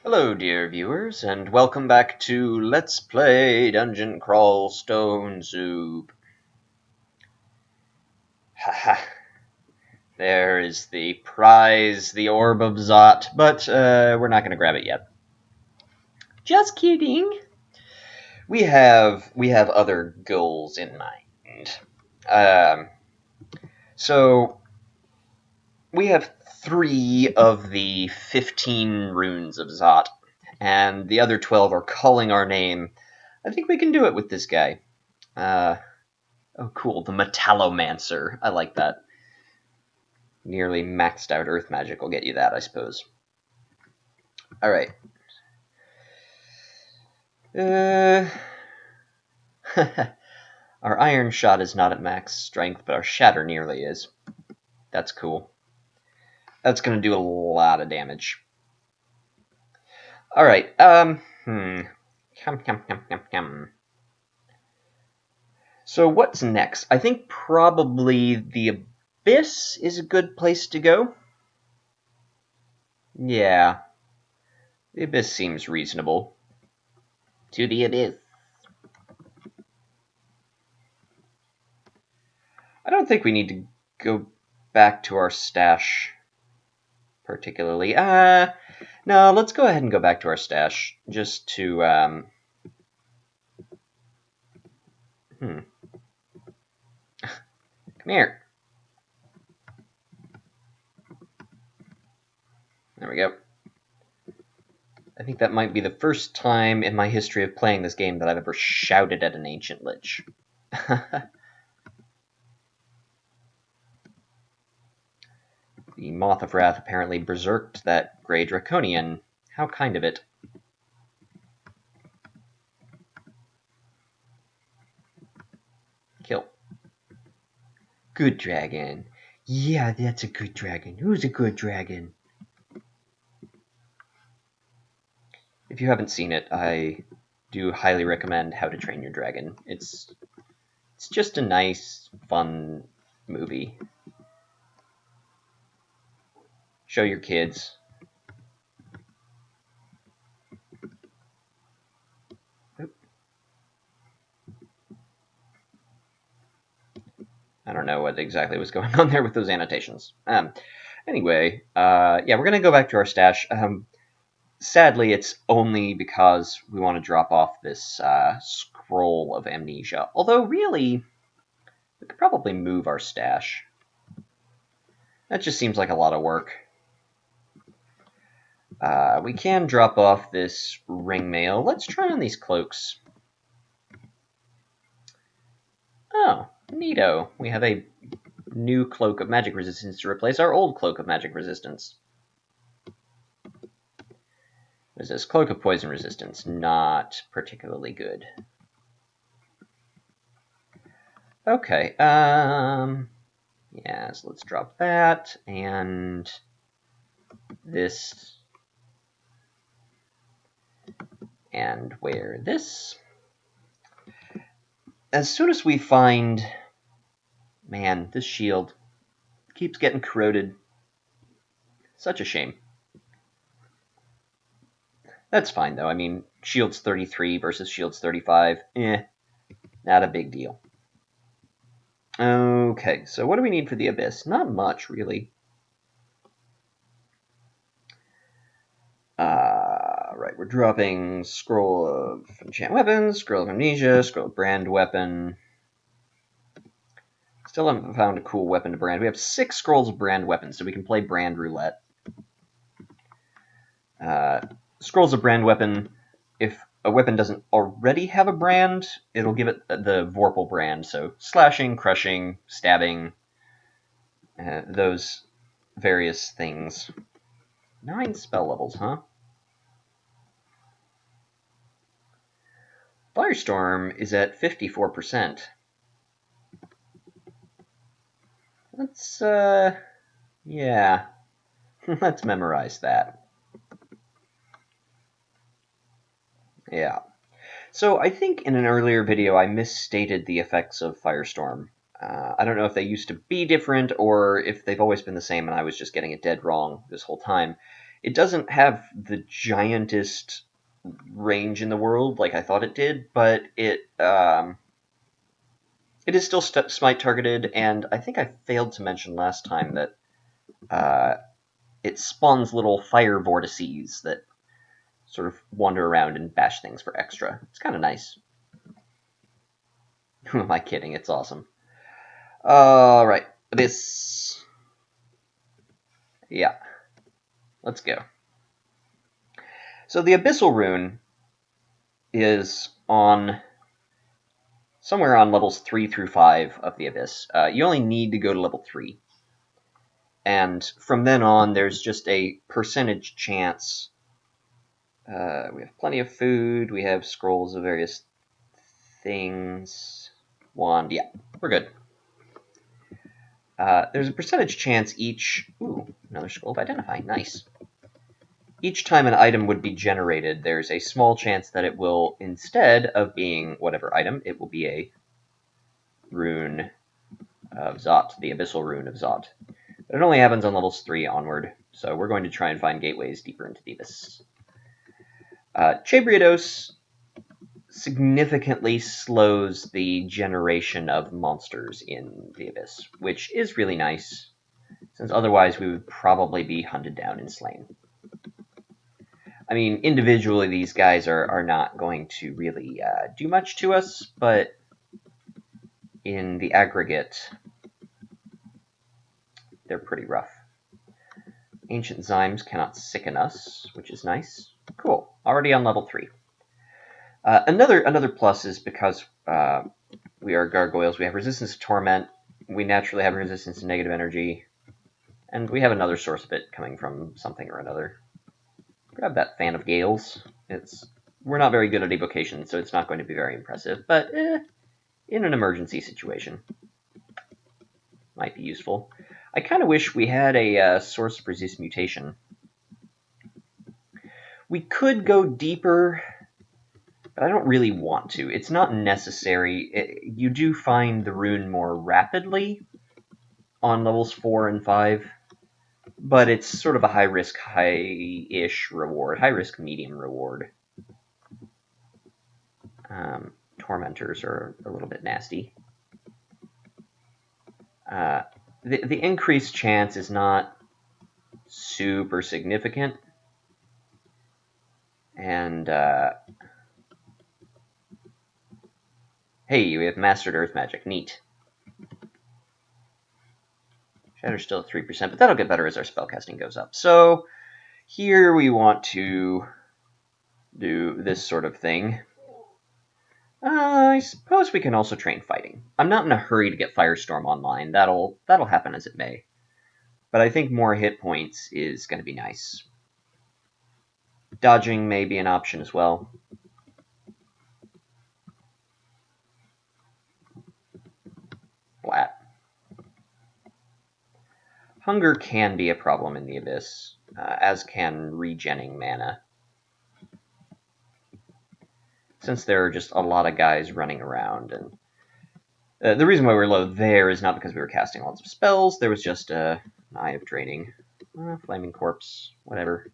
Hello, dear viewers, and welcome back to Let's Play Dungeon Crawl Stone Soup. Haha. There is the prize, the Orb of Zot, but we're not going to grab it yet. Just kidding. We have other goals in mind. So we have 3 of the 15 runes of Zot, and the other 12 are calling our name. I think we can do it with this guy. Oh, cool. The Metallomancer. I like that. Nearly maxed out Earth Magic will get you that, I suppose. Alright. Our Iron Shot is not at max strength, but our Shatter nearly is. That's cool. That's going to do a lot of damage. Alright, So what's next? I think probably the Abyss is a good place to go. Yeah. The Abyss seems reasonable. To the Abyss. I don't think we need to go back to our stash particularly. No, let's go ahead and go back to our stash just to, Come here. There we go. I think that might be the first time in my history of playing this game that I've ever shouted at an Ancient Lich. The Moth of Wrath apparently berserked that Grey Draconian. How kind of it. Kill. Good dragon. Yeah, that's a good dragon. Who's a good dragon? If you haven't seen it, I do highly recommend How to Train Your Dragon. It's just a nice, fun movie. Show your kids. I don't know what exactly was going on there with those annotations. Anyway, yeah, we're going to go back to our stash. Sadly, it's only because we want to drop off this Scroll of Amnesia. Although, really, we could probably move our stash. That just seems like a lot of work. We can drop off this ring mail. Let's try on these cloaks. Oh, neato. We have a new Cloak of Magic Resistance to replace our old Cloak of Magic Resistance. What is this? Cloak of Poison Resistance. Not particularly good. Okay, yeah, so let's drop that, and this, and wear this. As soon as we find... Man, this shield keeps getting corroded. Such a shame. That's fine, though. I mean, shield's 33 versus shield's 35. Not a big deal. Okay, so what do we need for the Abyss? Not much, really. Right, we're dropping Scroll of Enchant Weapons, Scroll of Amnesia, Scroll of Brand Weapon. Still haven't found a cool weapon to brand. We have 6 Scrolls of Brand Weapons, so we can play Brand Roulette. Scrolls of Brand Weapon, if a weapon doesn't already have a brand, it'll give it the Vorpal brand, so slashing, crushing, stabbing, those various things. 9 spell levels, huh? Firestorm is at 54%. Let's, yeah. Let's memorize that. Yeah. So I think in an earlier video I misstated the effects of Firestorm. I don't know if they used to be different or if they've always been the same and I was just getting it dead wrong this whole time. It doesn't have the giantest range in the world like I thought it did, but it is still smite targeted, and I think I failed to mention last time that it spawns little fire vortices that sort of wander around and bash things for extra. It's kind of nice. Who am I kidding? It's awesome. Alright, Abyss. Yeah, let's go. So the Abyssal Rune is on somewhere on levels 3 through 5 of the Abyss. You only need to go to level 3. And from then on, there's just a percentage chance. We have plenty of food. We have scrolls of various things. Wand. Yeah, we're good. There's a percentage chance each... Ooh, another scroll of identifying. Nice. Each time an item would be generated, there's a small chance that it will, instead of being whatever item, it will be a rune of Zot, the Abyssal Rune of Zot. But it only happens on levels 3 onward, so we're going to try and find gateways deeper into the Abyss. Chabriados significantly slows the generation of monsters in the Abyss, which is really nice, since otherwise we would probably be hunted down and slain. I mean, individually these guys are not going to really do much to us, but in the aggregate, they're pretty rough. Ancient Zymes cannot sicken us, which is nice. Cool, already on level 3. Another plus is because we are gargoyles, we have resistance to torment, we naturally have resistance to negative energy, and we have another source of it coming from something or another. Grab that Fan of Gales. We're not very good at evocation, so it's not going to be very impressive, but in an emergency situation, might be useful. I kind of wish we had a source of resist mutation. We could go deeper, but I don't really want to. It's not necessary. You do find the rune more rapidly on levels 4 and 5, but it's sort of a high-risk, high-ish reward. High-risk, medium reward. Tormentors are a little bit nasty. The increased chance is not super significant. And, hey, we have Mastered Earth Magic. Neat. Shatter's still at 3%, but that'll get better as our spellcasting goes up. So, here we want to do this sort of thing. I suppose we can also train fighting. I'm not in a hurry to get Firestorm online. That'll happen as it may. But I think more hit points is going to be nice. Dodging may be an option as well. Flat. Hunger can be a problem in the Abyss, as can regenning mana. Since there are just a lot of guys running around, and the reason why we're low there is not because we were casting lots of spells, there was just an Eye of Draining. Flaming Corpse, whatever.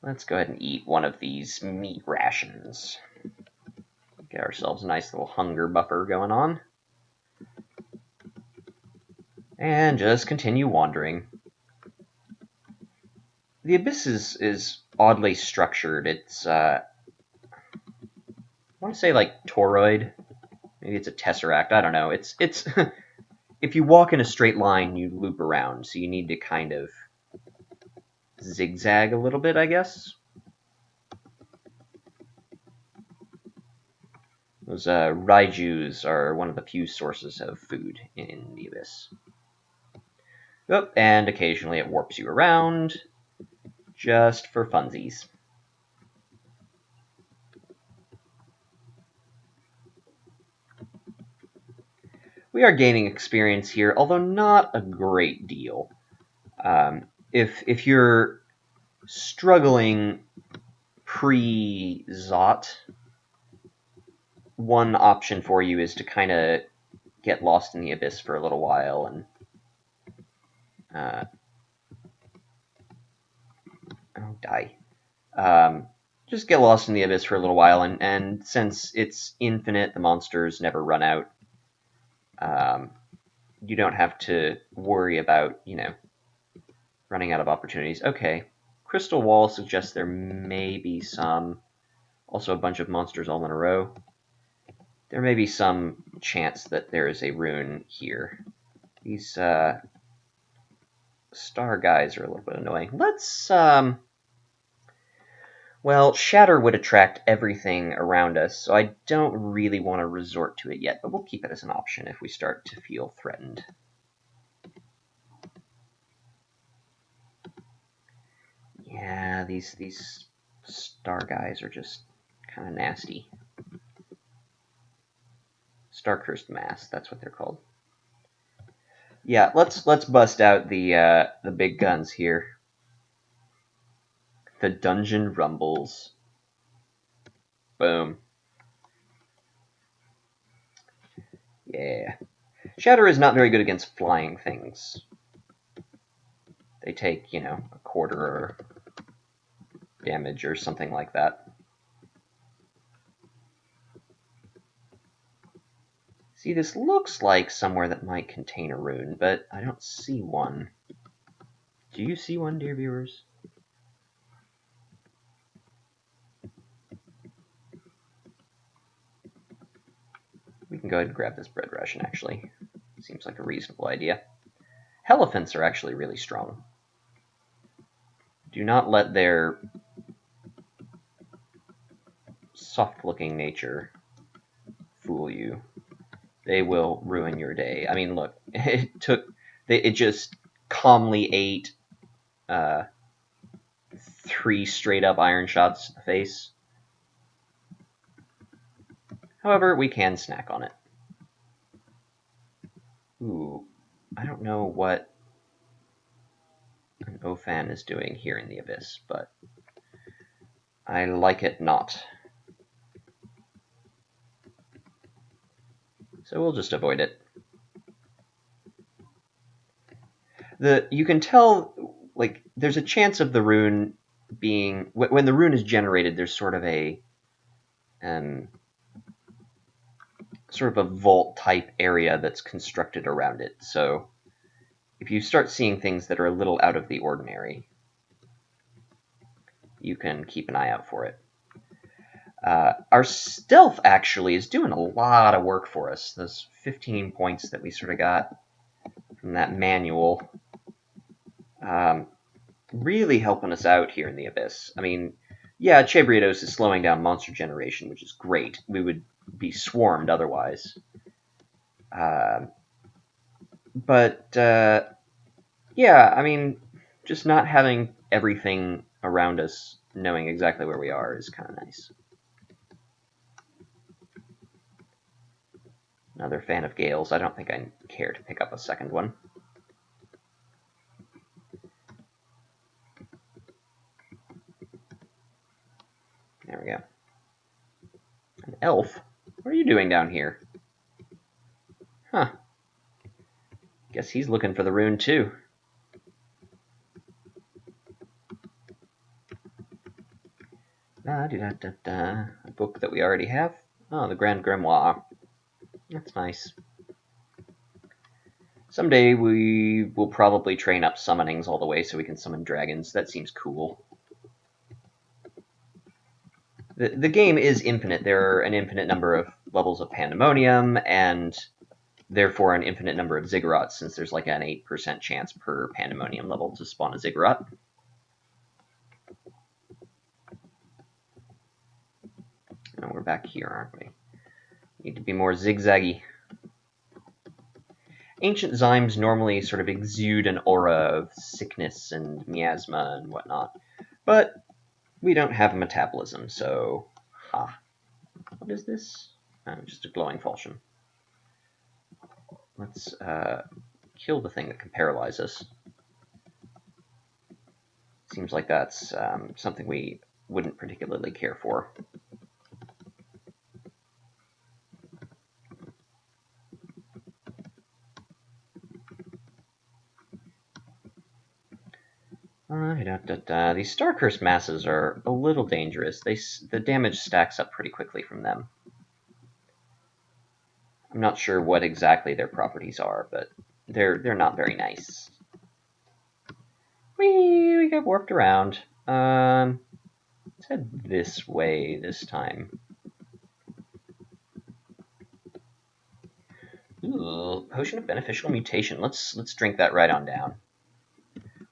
Let's go ahead and eat one of these meat rations. Get ourselves a nice little hunger buffer going on. And just continue wandering. The Abyss is oddly structured. It's, I want to say like toroid. Maybe it's a tesseract. I don't know. It's if you walk in a straight line, you loop around. So you need to kind of zigzag a little bit, I guess. Those Raijus are one of the few sources of food in the Abyss. Oh, and occasionally it warps you around, just for funsies. We are gaining experience here, although not a great deal. If you're struggling pre-Zot, one option for you is to kind of get lost in the Abyss for a little while and Oh, die. Just get lost in the abyss for a little while, and since it's infinite, the monsters never run out. You don't have to worry about, running out of opportunities. Okay, crystal wall suggests there may be some, also a bunch of monsters all in a row. There may be some chance that there is a rune here. These star guys are a little bit annoying. Let's, well, shatter would attract everything around us, so I don't really want to resort to it yet, but we'll keep it as an option if we start to feel threatened. Yeah, these star guys are just kind of nasty. Star-cursed mass, that's what they're called. Yeah, let's bust out the big guns here. The dungeon rumbles. Boom. Yeah. Shatter is not very good against flying things. They take, a quarter damage or something like that. See, this looks like somewhere that might contain a rune, but I don't see one. Do you see one, dear viewers? We can go ahead and grab this bread ration, actually. Seems like a reasonable idea. Elephants are actually really strong. Do not let their soft-looking nature fool you. They will ruin your day. I mean, look, it just calmly ate 3 straight-up iron shots to the face. However, we can snack on it. Ooh, I don't know what an Ophan is doing here in the abyss, but I like it not. So we'll just avoid it. You can tell, like, there's a chance of the rune being, when the rune is generated, there's sort of a vault type area that's constructed around it. So if you start seeing things that are a little out of the ordinary, you can keep an eye out for it. Our stealth actually is doing a lot of work for us. Those 15 points that we sort of got from that manual, really helping us out here in the Abyss. I mean, yeah, Chebriados is slowing down monster generation, which is great. We would be swarmed otherwise. But yeah, I mean, just not having everything around us knowing exactly where we are is kind of nice. Another fan of Gale's. I don't think I care to pick up a second one. There we go. An elf? What are you doing down here? Huh. Guess he's looking for the rune too. A book that we already have. Oh, the Grand Grimoire. That's nice. Someday we will probably train up summonings all the way so we can summon dragons. That seems cool. The game is infinite. There are an infinite number of levels of Pandemonium, and therefore an infinite number of Ziggurats, since there's like an 8% chance per Pandemonium level to spawn a Ziggurat. And we're back here, aren't we? Need to be more zigzaggy. Ancient Zymes normally sort of exude an aura of sickness and miasma and whatnot, but we don't have a metabolism, so what is this? Just a glowing falchion. Let's kill the thing that can paralyze us. Seems like that's something we wouldn't particularly care for. These Star Curse masses are a little dangerous. The damage stacks up pretty quickly from them. I'm not sure what exactly their properties are, but they're not very nice. We got warped around. Let's head this way this time. Ooh, potion of beneficial mutation. Let's drink that right on down.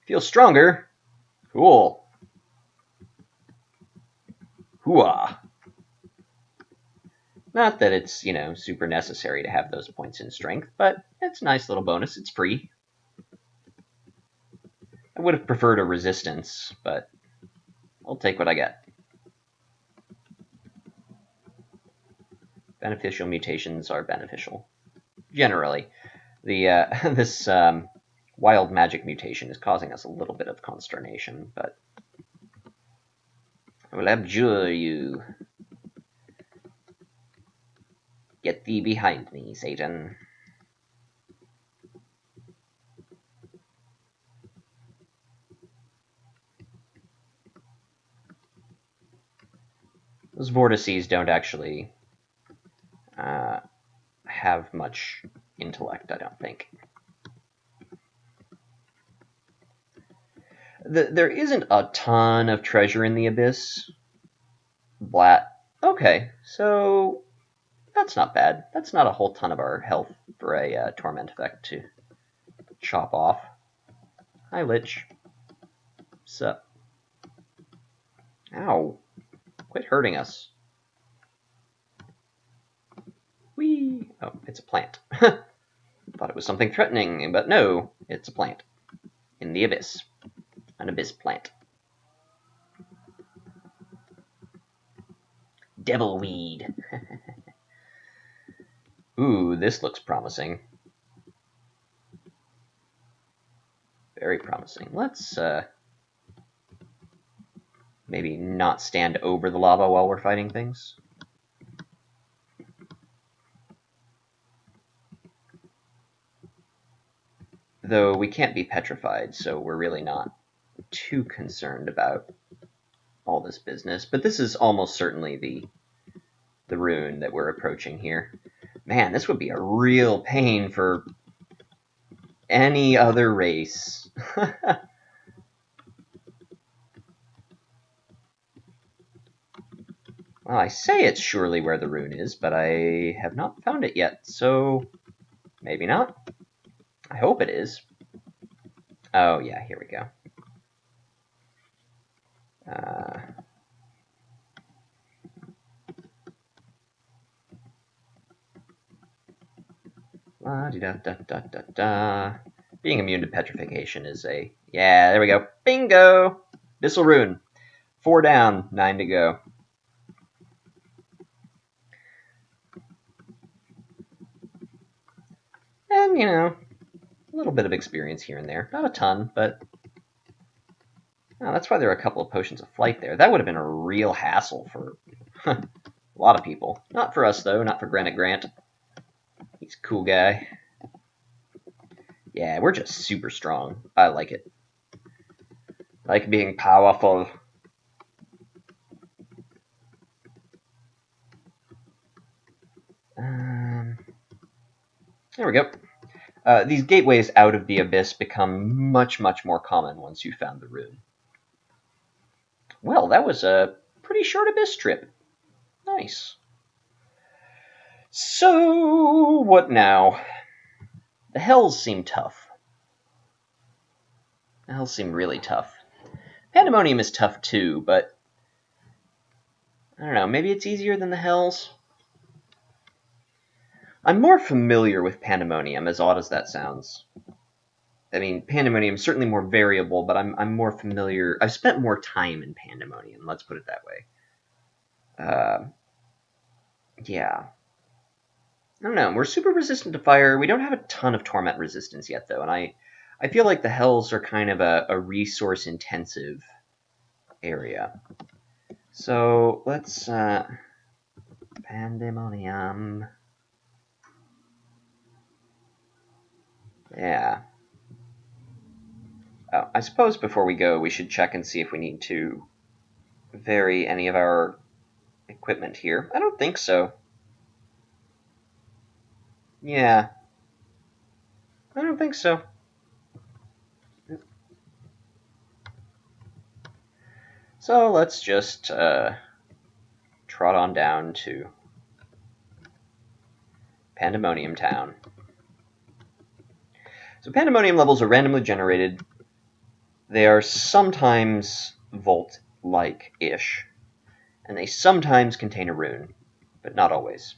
Feel stronger. Cool. Hooah. Not that it's, super necessary to have those points in strength, but it's a nice little bonus. It's free. I would have preferred a resistance, but I'll take what I get. Beneficial mutations are beneficial. Generally. This wild magic mutation is causing us a little bit of consternation, but I will abjure you. Get thee behind me, Satan. Those vortices don't actually have much intellect, I don't think. There isn't a ton of treasure in the Abyss. Blat. Okay, so that's not bad. That's not a whole ton of our health for a torment effect to chop off. Hi, Lich. Sup? Ow. Quit hurting us. Whee! Oh, it's a plant. Thought it was something threatening, but no, it's a plant. In the Abyss. An Abyss plant. Devilweed. Ooh, this looks promising. Very promising. Let's maybe not stand over the lava while we're fighting things. Though we can't be petrified, so we're really not too concerned about all this business. But this is almost certainly the rune that we're approaching here. Man, this would be a real pain for any other race. Well, I say it's surely where the rune is, but I have not found it yet, so maybe not. I hope it is. Oh, yeah, here we go. La-di-da-da-da-da-da. Being immune to petrification is a... Yeah, there we go. Bingo! Abyssal Rune. 4 down, 9 to go. And, a little bit of experience here and there. Not a ton, but... Oh, that's why there are a couple of potions of flight there. That would have been a real hassle for a lot of people. Not for us, though. Not for Granite Grant. He's a cool guy. Yeah, we're just super strong. I like it. I like being powerful. There we go. These gateways out of the Abyss become much, much more common once you found the rune. Well, that was a pretty short Abyss trip. Nice. So, what now? The Hells seem tough. The Hells seem really tough. Pandemonium is tough too, but I don't know, maybe it's easier than the Hells? I'm more familiar with Pandemonium, as odd as that sounds. I mean, Pandemonium is certainly more variable, but I'm more familiar. I've spent more time in Pandemonium, let's put it that way. Yeah. I don't know, we're super resistant to fire. We don't have a ton of torment resistance yet, though, and I feel like the Hells are kind of a resource-intensive area. So, let's... Pandemonium... Yeah. I suppose before we go, we should check and see if we need to vary any of our equipment here. I don't think so. Yeah, I don't think so. So let's just trot on down to Pandemonium Town. So Pandemonium levels are randomly generated. They are sometimes Vault-like-ish, and they sometimes contain a rune, but not always.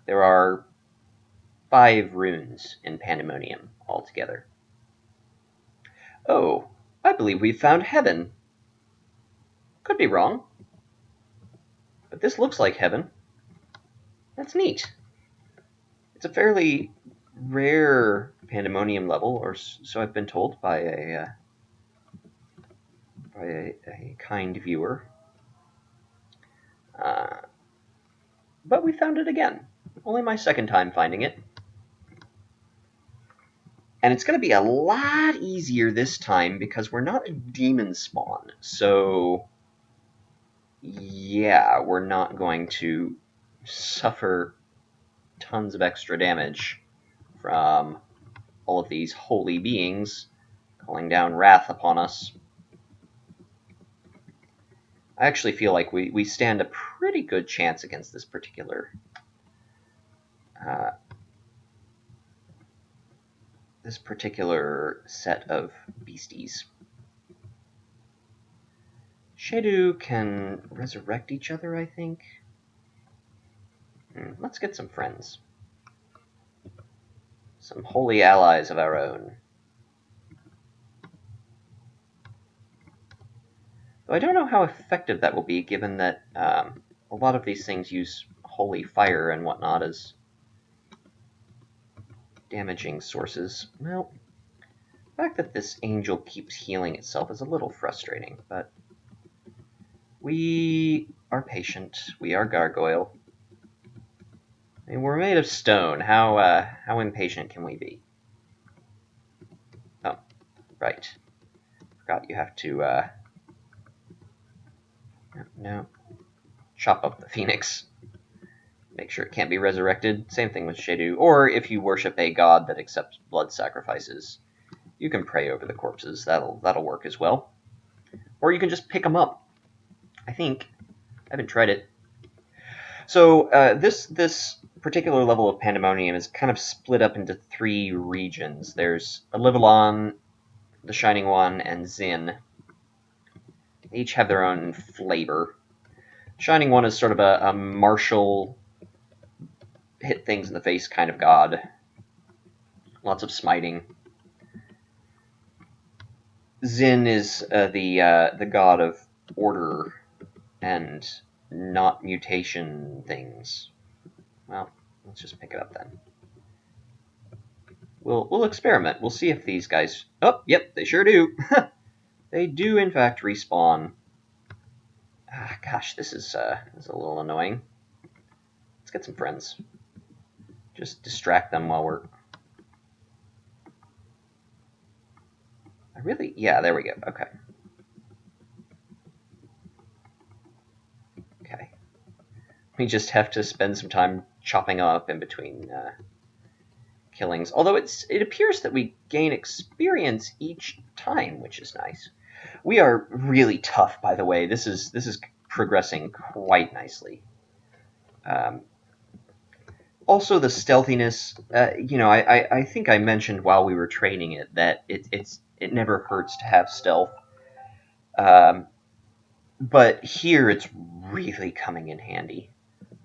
There are 5 runes in Pandemonium altogether. Oh, I believe we've found heaven. Could be wrong, but this looks like heaven. That's neat. It's a fairly rare Pandemonium level, or so I've been told by a kind viewer. But we found it again. Only my second time finding it. And it's going to be a lot easier this time because we're not a demon spawn. So, yeah, we're not going to suffer tons of extra damage from all of these holy beings calling down wrath upon us. I actually feel like we stand a pretty good chance against this particular set of beasties. Shadu can resurrect each other, I think. Let's get some friends. Some holy allies of our own. Though I don't know how effective that will be, given that a lot of these things use holy fire and whatnot as damaging sources. Well, the fact that this angel keeps healing itself is a little frustrating, but we are patient. We are Gargoyle. I mean, we're made of stone. How impatient can we be? Oh, right. Forgot you have to, no. Chop up the phoenix. Make sure it can't be resurrected. Same thing with Shadu. Or if you worship a god that accepts blood sacrifices, you can pray over the corpses. That'll work as well. Or you can just pick them up. I think. I haven't tried it. So this particular level of Pandemonium is kind of split up into 3 regions. There's Alivalon, the Shining One, and Zin. They each have their own flavor. Shining One is sort of a martial, hit things in the face kind of god. Lots of smiting. Zin is the god of order and not mutation things. Well, let's just pick it up then. We'll experiment. We'll see if these guys... Oh, yep, they sure do. They do, in fact, respawn. Gosh, this is a little annoying. Let's get some friends. Just distract them while we're... Yeah, there we go. Okay. Okay. We just have to spend some time chopping up in between killings. Although it appears that we gain experience each time, which is nice. We are really tough, by the way. This is progressing quite nicely. Also, the stealthiness. I think I mentioned while we were training it that it never hurts to have stealth. But here it's really coming in handy.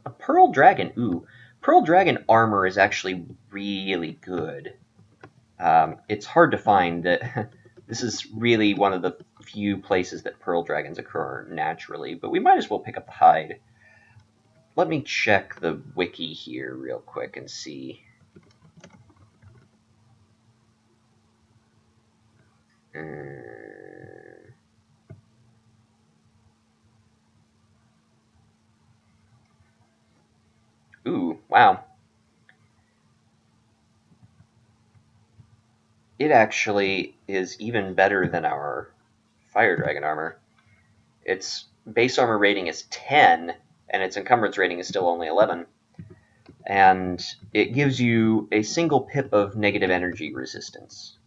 A Pearl Dragon. Ooh. Pearl Dragon armor is actually really good. It's hard to find that. This is really one of the few places that Pearl Dragons occur naturally, but we might as well pick up the hide. Let me check the wiki here real quick and see. Ooh, wow. actually is even better than our Fire Dragon armor. Its base armor rating is 10, and its encumbrance rating is still only 11. And it gives you a single pip of negative energy resistance,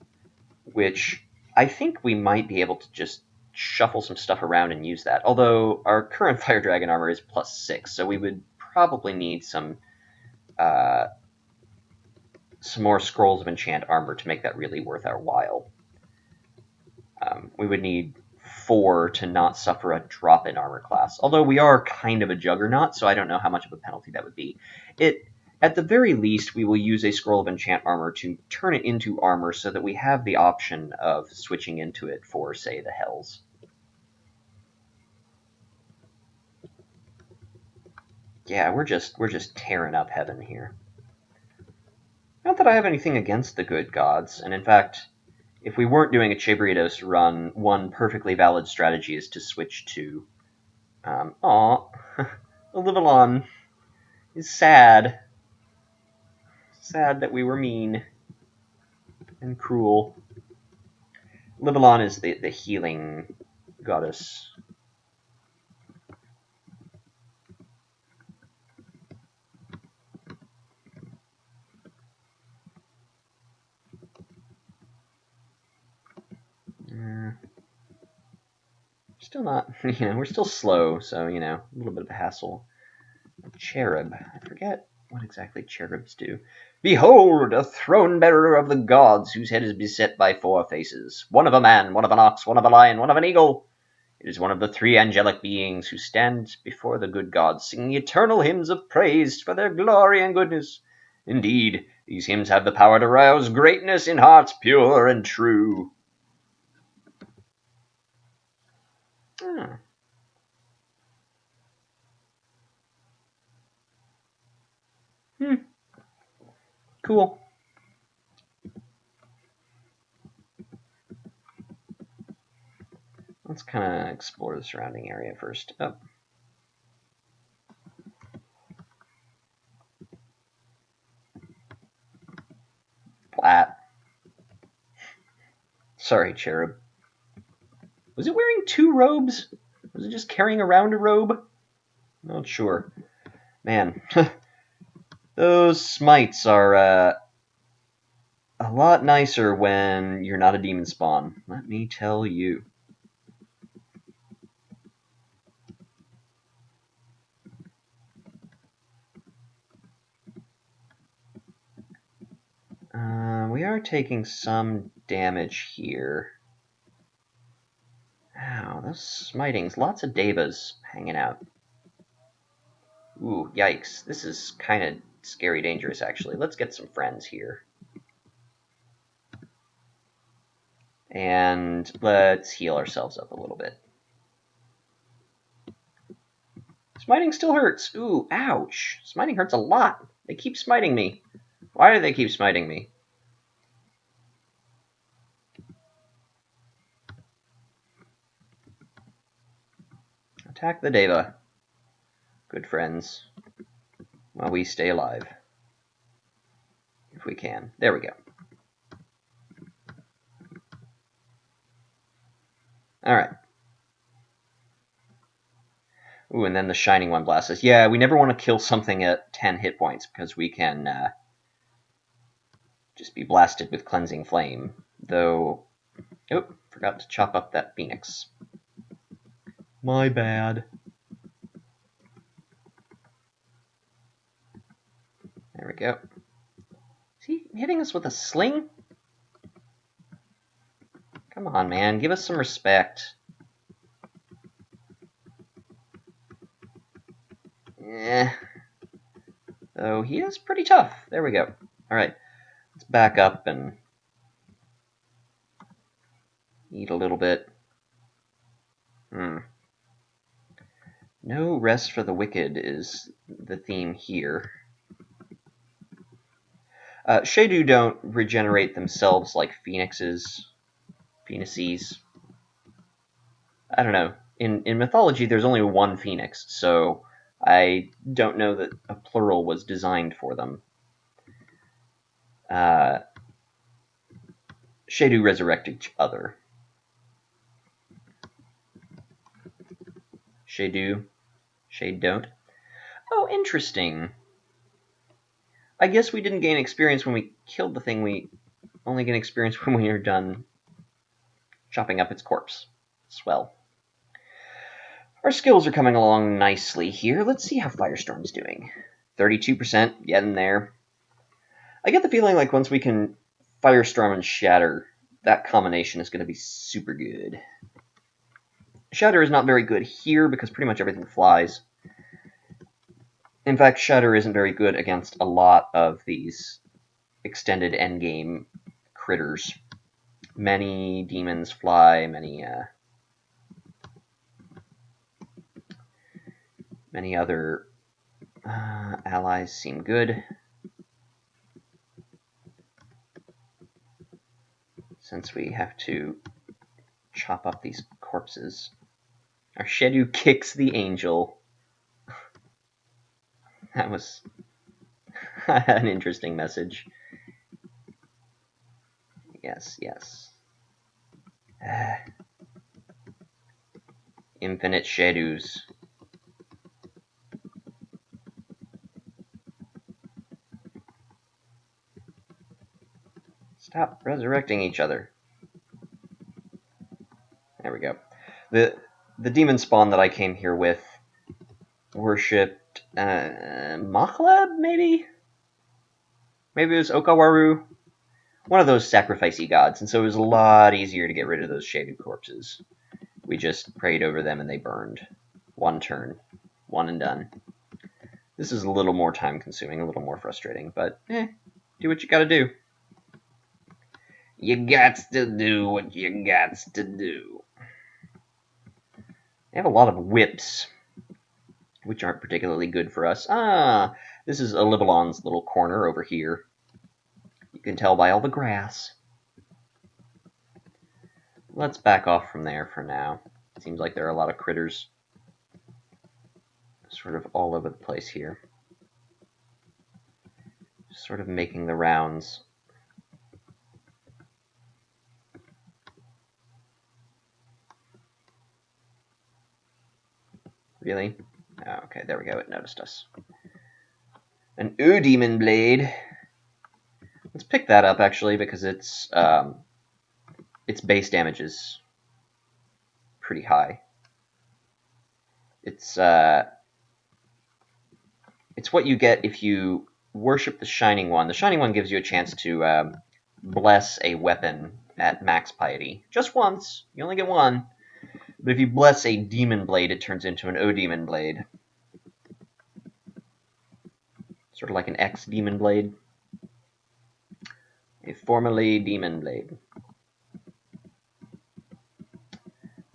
which I think we might be able to just shuffle some stuff around and use that. Although our current Fire Dragon armor is +6, so we would probably need some more Scrolls of Enchant armor to make that really worth our while. We would need 4 to not suffer a drop in armor class, although we are kind of a juggernaut, so I don't know how much of a penalty that would be. At the very least, we will use a Scroll of Enchant armor to turn it into armor so that we have the option of switching into it for, say, the Hells. Yeah, we're just tearing up heaven here. Not that I have anything against the good gods, and in fact, if we weren't doing a Chebriados run, one perfectly valid strategy is to switch to... Olivallon is sad. Sad that we were mean and cruel. Olivallon is the healing goddess. Still not, we're still slow, so, a little bit of a hassle. Cherub. I forget what exactly cherubs do. Behold, a throne-bearer of the gods, whose head is beset by 4 faces. One of a man, one of an ox, one of a lion, one of an eagle. It is one of the 3 angelic beings who stand before the good gods, singing eternal hymns of praise for their glory and goodness. Indeed, these hymns have the power to rouse greatness in hearts pure and true. Cool. Let's kind of explore the surrounding area first. Oh. Flat. Sorry, cherub. Was it wearing 2 robes? Was it just carrying around a robe? Not sure. Man, those smites are a lot nicer when you're not a demon spawn, let me tell you. We are taking some damage here. Ow, those smitings. Lots of devas hanging out. Ooh, yikes. This is kind of scary dangerous, actually. Let's get some friends here. And let's heal ourselves up a little bit. Smiting still hurts. Ooh, ouch. Smiting hurts a lot. They keep smiting me. Why do they keep smiting me? Attack the Deva. Good friends. While we stay alive. If we can. There we go. Alright. Ooh, and then the Shining One blasts us. Yeah, we never want to kill something at 10 hit points, because we can just be blasted with Cleansing Flame. Though... Oh, forgot to chop up that Phoenix. My bad. There we go. Is he hitting us with a sling? Come on, man. Give us some respect. Oh, he is pretty tough. There we go. Alright. Let's back up and eat a little bit. No rest for the wicked is the theme here. Shadu don't regenerate themselves like phoenixes. Phoenices. I don't know. In mythology, there's only one phoenix, so I don't know that a plural was designed for them. Shadu resurrect each other. Shadu. Shade don't. Oh, interesting. I guess we didn't gain experience when we killed the thing. We only gain experience when we are done chopping up its corpse. Swell. Our skills are coming along nicely here. Let's see how Firestorm's doing. 32%, getting there. I get the feeling like once we can Firestorm and Shatter, that combination is going to be super good. Shatter is not very good here because pretty much everything flies. In fact, Shatter isn't very good against a lot of these extended endgame critters. Many demons fly, many other allies seem good. Since we have to chop up these corpses. Our Shedu kicks the angel. That was an interesting message. Yes, yes. Infinite Shadus. Stop resurrecting each other. There we go. The demon spawn that I came here with worshipped Machleb, maybe? Maybe it was Okawaru? One of those sacrificey gods, and so it was a lot easier to get rid of those shaded corpses. We just prayed over them and they burned. One turn. One and done. This is a little more time consuming, a little more frustrating, but do what you gotta do. You gots to do what you gots to do. They have a lot of whips, which aren't particularly good for us. This is Olibalon's little corner over here. You can tell by all the grass. Let's back off from there for now. It seems like there are a lot of critters sort of all over the place here. Just sort of making the rounds. Really? Oh, okay, there we go. It noticed us. An Demon Blade. Let's pick that up, actually, because its base damage is pretty high. It's what you get if you worship the Shining One. The Shining One gives you a chance to bless a weapon at max piety. Just once. You only get one. But if you bless a Demon Blade, it turns into an O-Demon Blade. Sort of like an X-Demon Blade. A formerly Demon Blade.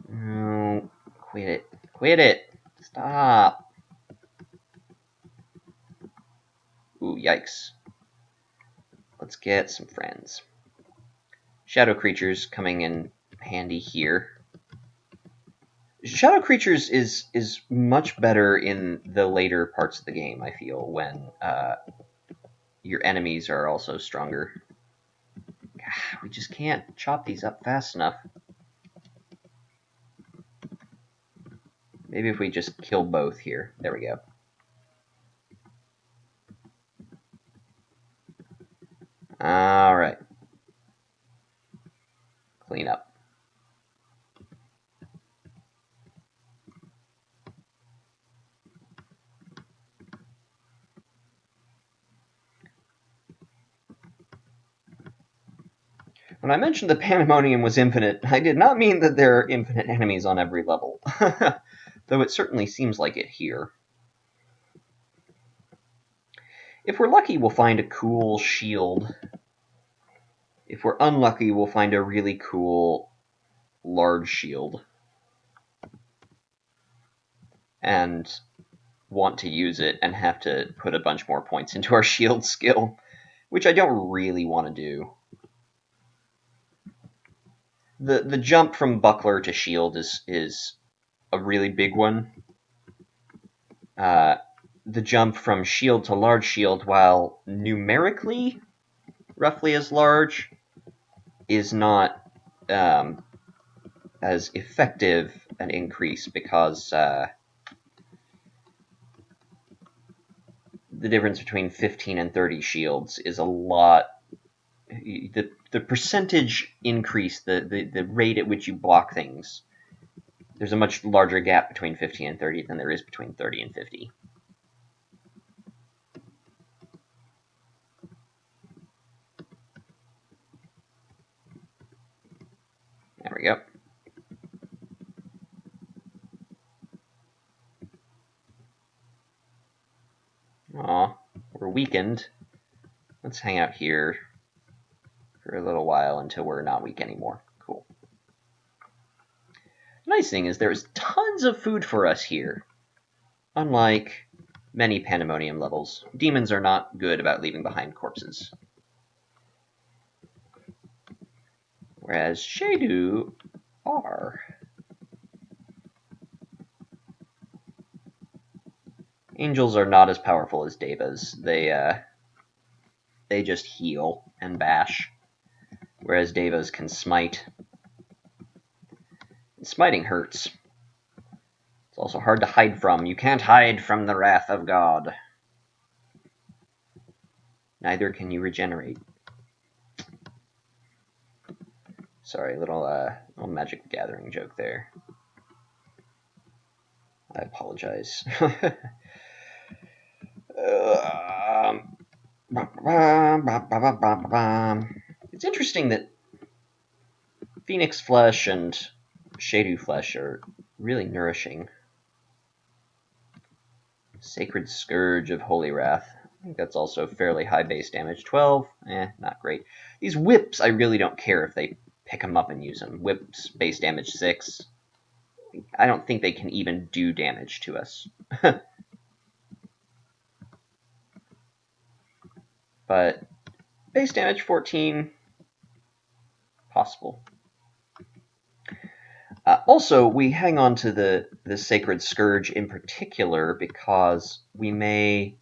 No, quit it. Quit it! Stop! Ooh, yikes. Let's get some friends. Shadow creatures coming in handy here. Shadow creatures is much better in the later parts of the game, I feel, when your enemies are also stronger. God, we just can't chop these up fast enough. Maybe if we just kill both here. There we go. Alright. Clean up. When I mentioned the Pandemonium was infinite, I did not mean that there are infinite enemies on every level. Though it certainly seems like it here. If we're lucky, we'll find a cool shield. If we're unlucky, we'll find a really cool large shield. And want to use it and have to put a bunch more points into our shield skill, which I don't really want to do. The jump from buckler to shield is a really big one. The jump from shield to large shield, while numerically roughly as large, is not as effective an increase because the difference between 15 and 30 shields is a lot. The percentage increase, the rate at which you block things, there's a much larger gap between 15 and 30 than there is between 30 and 50. There we go. Aw, we're weakened. Let's hang out here for a little while until we're not weak anymore. Cool. The nice thing is there's tons of food for us here. Unlike many Pandemonium levels, demons are not good about leaving behind corpses. Whereas Shadu are. Angels are not as powerful as Devas. They just heal and bash, whereas Devas can smite. And smiting hurts. It's also hard to hide from. You can't hide from the wrath of God. Neither can you regenerate. Sorry, little Magic the Gathering joke there. I apologize. It's interesting that Phoenix Flesh and Shadu Flesh are really nourishing. Sacred Scourge of Holy Wrath. I think that's also fairly high base damage. 12, not great. These whips, I really don't care if they pick them up and use them. Whips, base damage 6. I don't think they can even do damage to us. But base damage 14, possible. Also, we hang on to the Sacred Scourge in particular because we may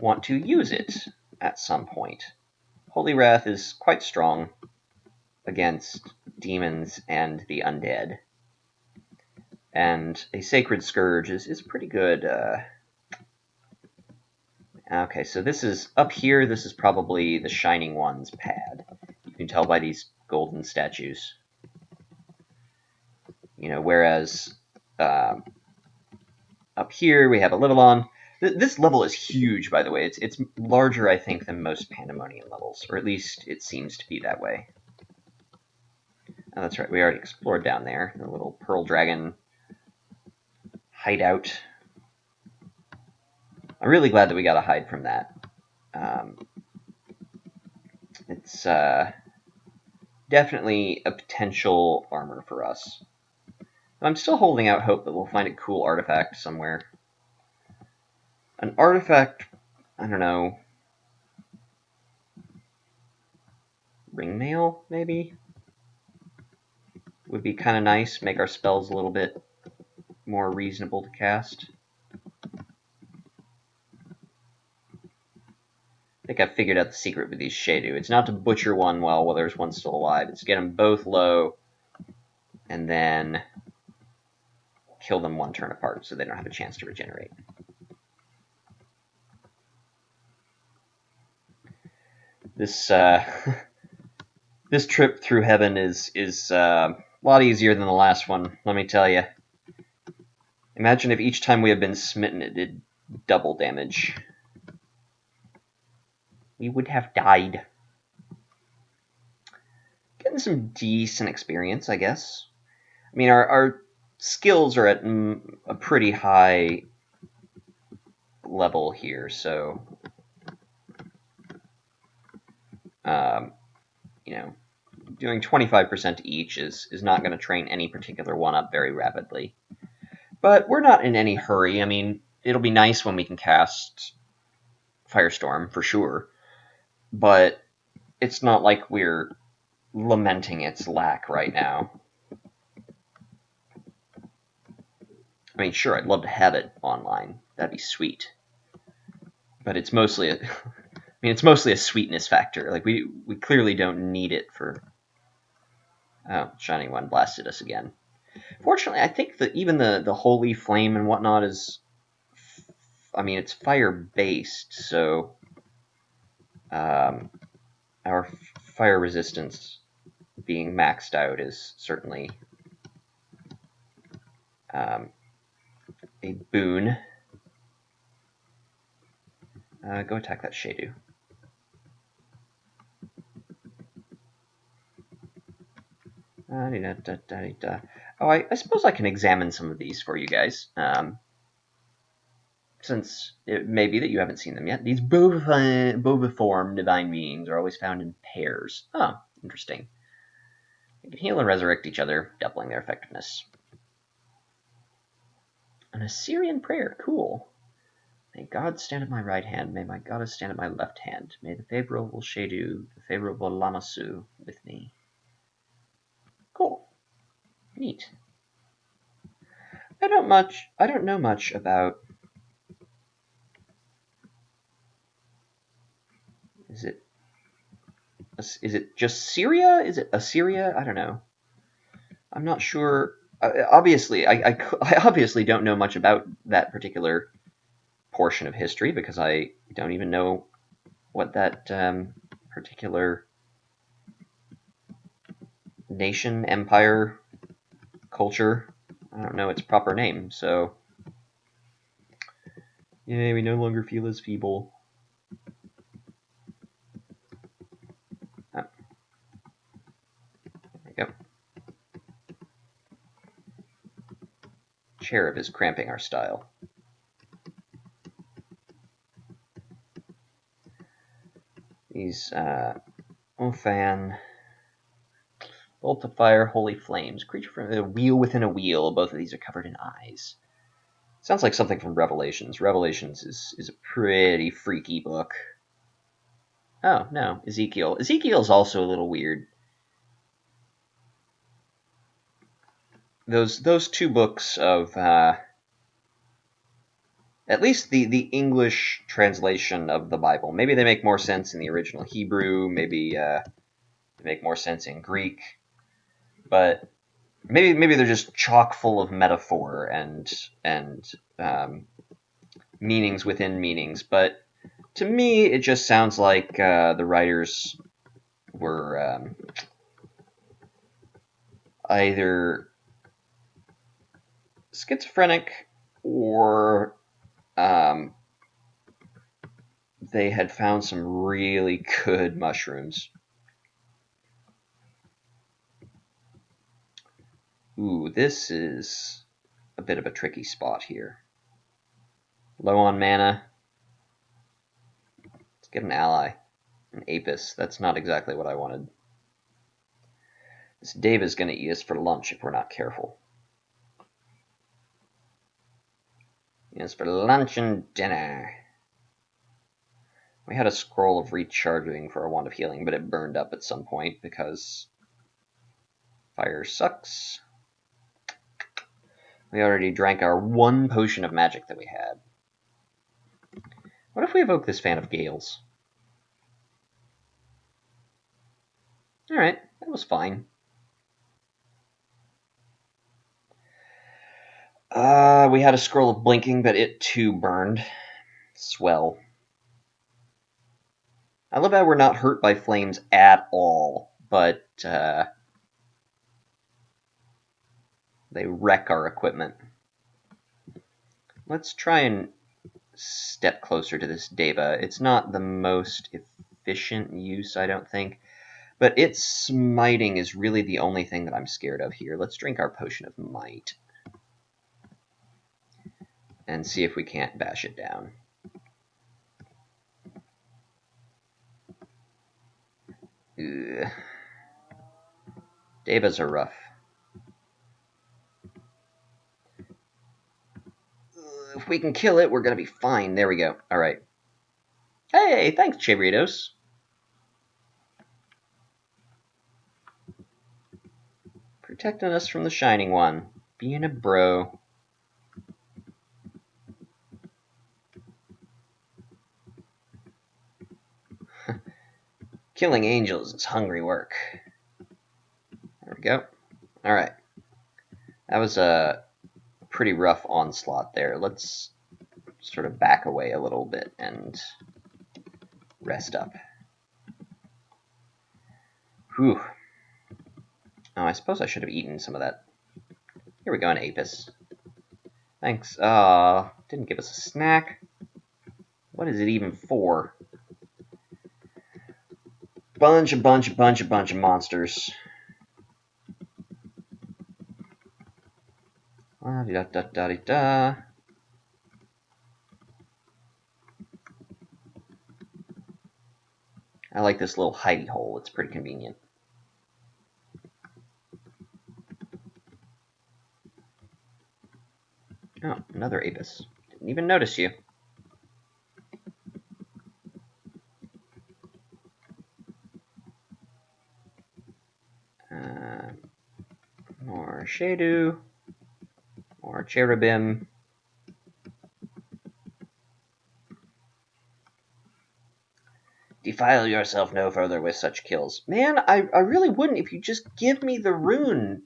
want to use it at some point. Holy Wrath is quite strong against demons and the undead. And a Sacred Scourge is pretty good. Okay, so this is up here. This is probably the Shining One's pad. You can tell by these golden statues. You know, whereas up here we have a Livalon. This level is huge, by the way. It's larger, I think, than most Pandemonium levels, or at least it seems to be that way. Oh, that's right, we already explored down there. The little Pearl Dragon hideout. I'm really glad that we got a hide from that. It's definitely a potential armor for us. I'm still holding out hope that we'll find a cool artifact somewhere. An artifact, I don't know, ringmail, maybe? Would be kind of nice, make our spells a little bit more reasonable to cast. I think I've figured out the secret with these Shadu. It's not to butcher one while there's one still alive. It's to get them both low, and then kill them one turn apart so they don't have a chance to regenerate. This this trip through heaven is a lot easier than the last one, let me tell you. Imagine if each time we had been smitten it did double damage. We would have died. Getting some decent experience, I guess. I mean, our skills are at a pretty high level here, so you know, doing 25% each is not going to train any particular one up very rapidly. But we're not in any hurry. I mean, it'll be nice when we can cast Firestorm, for sure. But it's not like we're lamenting its lack right now. I mean, sure, I'd love to have it online. That'd be sweet. But it's mostly it's mostly a sweetness factor. Like, we clearly don't need it for Oh, Shining One blasted us again. Fortunately, I think that even the Holy Flame and whatnot is... I mean, it's fire-based, so... our fire resistance being maxed out is certainly a boon. Go attack that Shadu. Oh, I suppose I can examine some of these for you guys, since it may be that you haven't seen them yet. These boviform divine beings are always found in pairs. Oh, interesting. They can heal and resurrect each other, doubling their effectiveness. An Assyrian prayer, cool. May God stand at my right hand, may my goddess stand at my left hand. May the favorable Shadu, the favorable Lamasu with me. Cool. Neat. I don't know much about... Is it just Syria? Is it Assyria? I don't know. I'm not sure. Obviously, I obviously don't know much about that particular portion of history because I don't even know what that particular nation, empire, culture, I don't know its proper name, so... Yay, we no longer feel as feeble. Oh. There we go. Cherub is cramping our style. These, Fan, Bolt of Fire, Holy Flames, Creature from a Wheel Within a Wheel. Both of these are covered in eyes. Sounds like something from Revelations. Revelations is a pretty freaky book. Oh, no, Ezekiel. Ezekiel's also a little weird. Those two books of... at least the English translation of the Bible. Maybe they make more sense in the original Hebrew. Maybe they make more sense in Greek. But maybe they're just chock full of metaphor and meanings within meanings. But to me, it just sounds like the writers were either schizophrenic or they had found some really good mushrooms. Ooh, this is a bit of a tricky spot here. Low on mana. Let's get an ally. An Apis. That's not exactly what I wanted. This Dave is going to eat us for lunch if we're not careful. Eat us for lunch and dinner. We had a scroll of recharging for a wand of healing, but it burned up at some point because fire sucks. We already drank our one potion of magic that we had. What if we evoke this Fan of Gales? Alright, that was fine. We had a scroll of blinking, but it too burned. Swell. I love how we're not hurt by flames at all, but they wreck our equipment. Let's try and step closer to this Deva. It's not the most efficient use, I don't think, but its smiting is really the only thing that I'm scared of here. Let's drink our potion of might and see if we can't bash it down. Ugh. Devas are rough. If we can kill it, we're going to be fine. There we go. All right. Hey, thanks, Chevritos. Protecting us from the Shining One. Being a bro. Killing angels is hungry work. Our we go. Alright. That was a pretty rough onslaught there. Let's sort of back away a little bit and rest up. Whew. Oh, I suppose I should have eaten some of that. Here we go, an Apis. Thanks. Didn't give us a snack. What is it even for? Bunch of monsters. Da-da-da-da-da. I like this little hidey hole. It's pretty convenient. Oh, another Apis. Didn't even notice you. More Shadu. More Cherubim. Defile yourself no further with such kills. Man, I really wouldn't if you just give me the rune.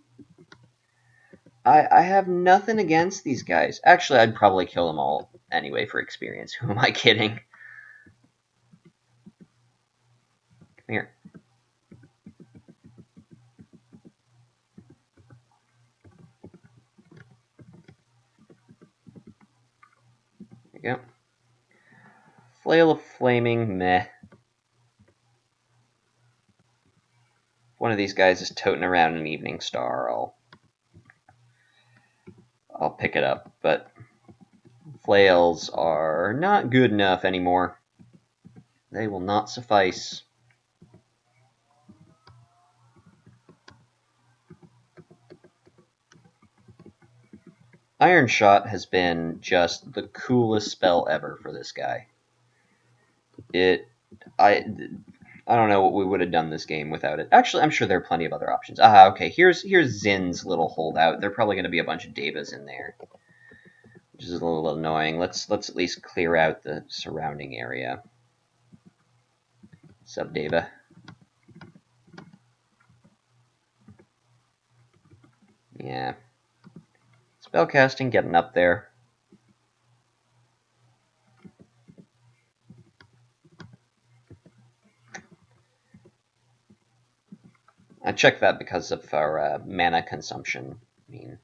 I have nothing against these guys. Actually, I'd probably kill them all anyway for experience. Who am I kidding? Come here. There you go. Flail of Flaming, meh. If one of these guys is toting around an Evening Star, I'll pick it up, but flails are not good enough anymore. They will not suffice. Iron Shot has been just the coolest spell ever for this guy. I don't know what we would have done this game without it. Actually, I'm sure there are plenty of other options. Okay, here's Zin's little holdout. There are probably going to be a bunch of Devas in there, which is a little annoying. Let's at least clear out the surrounding area. Sub Deva. Yeah. Spellcasting getting up there. I checked that because of our mana consumption. I mean,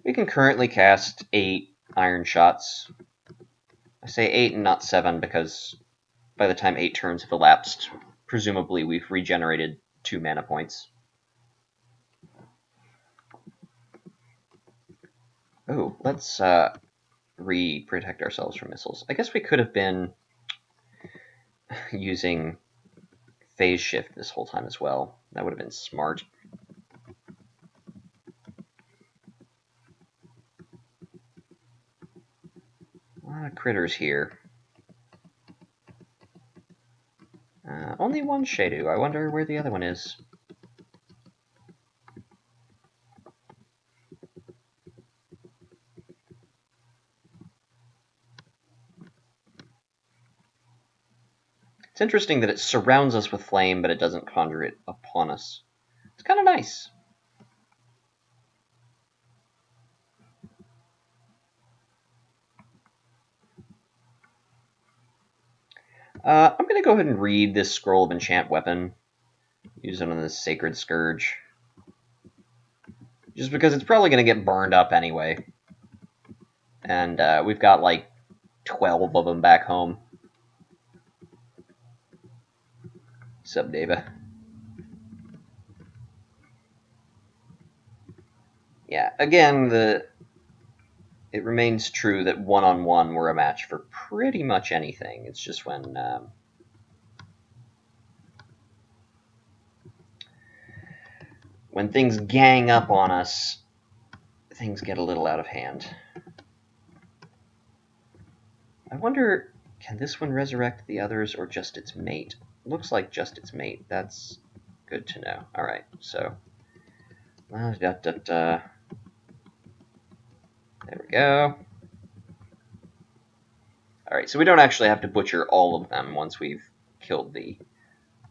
we can currently cast 8 Iron Shots. I say 8 and not 7 because by the time 8 turns have elapsed, presumably we've regenerated 2 mana points. Oh, let's protect ourselves from missiles. I guess we could have been using phase shift this whole time as well. That would have been smart. A lot of critters here. Only one Shadu. I wonder where the other one is. It's interesting that it surrounds us with flame, but it doesn't conjure it upon us. It's kind of nice. I'm going to go ahead and read this Scroll of Enchant Weapon. Use it on this Sacred Scourge. Just because it's probably going to get burned up anyway. And we've got like 12 of them back home. Sub Deva. Yeah, again, it remains true that one-on-one we're a match for pretty much anything. It's just when things gang up on us, things get a little out of hand. I wonder, can this one resurrect the others or just its mate? Looks like just its mate. That's good to know. Alright, so... There we go. Alright, so we don't actually have to butcher all of them once we've killed the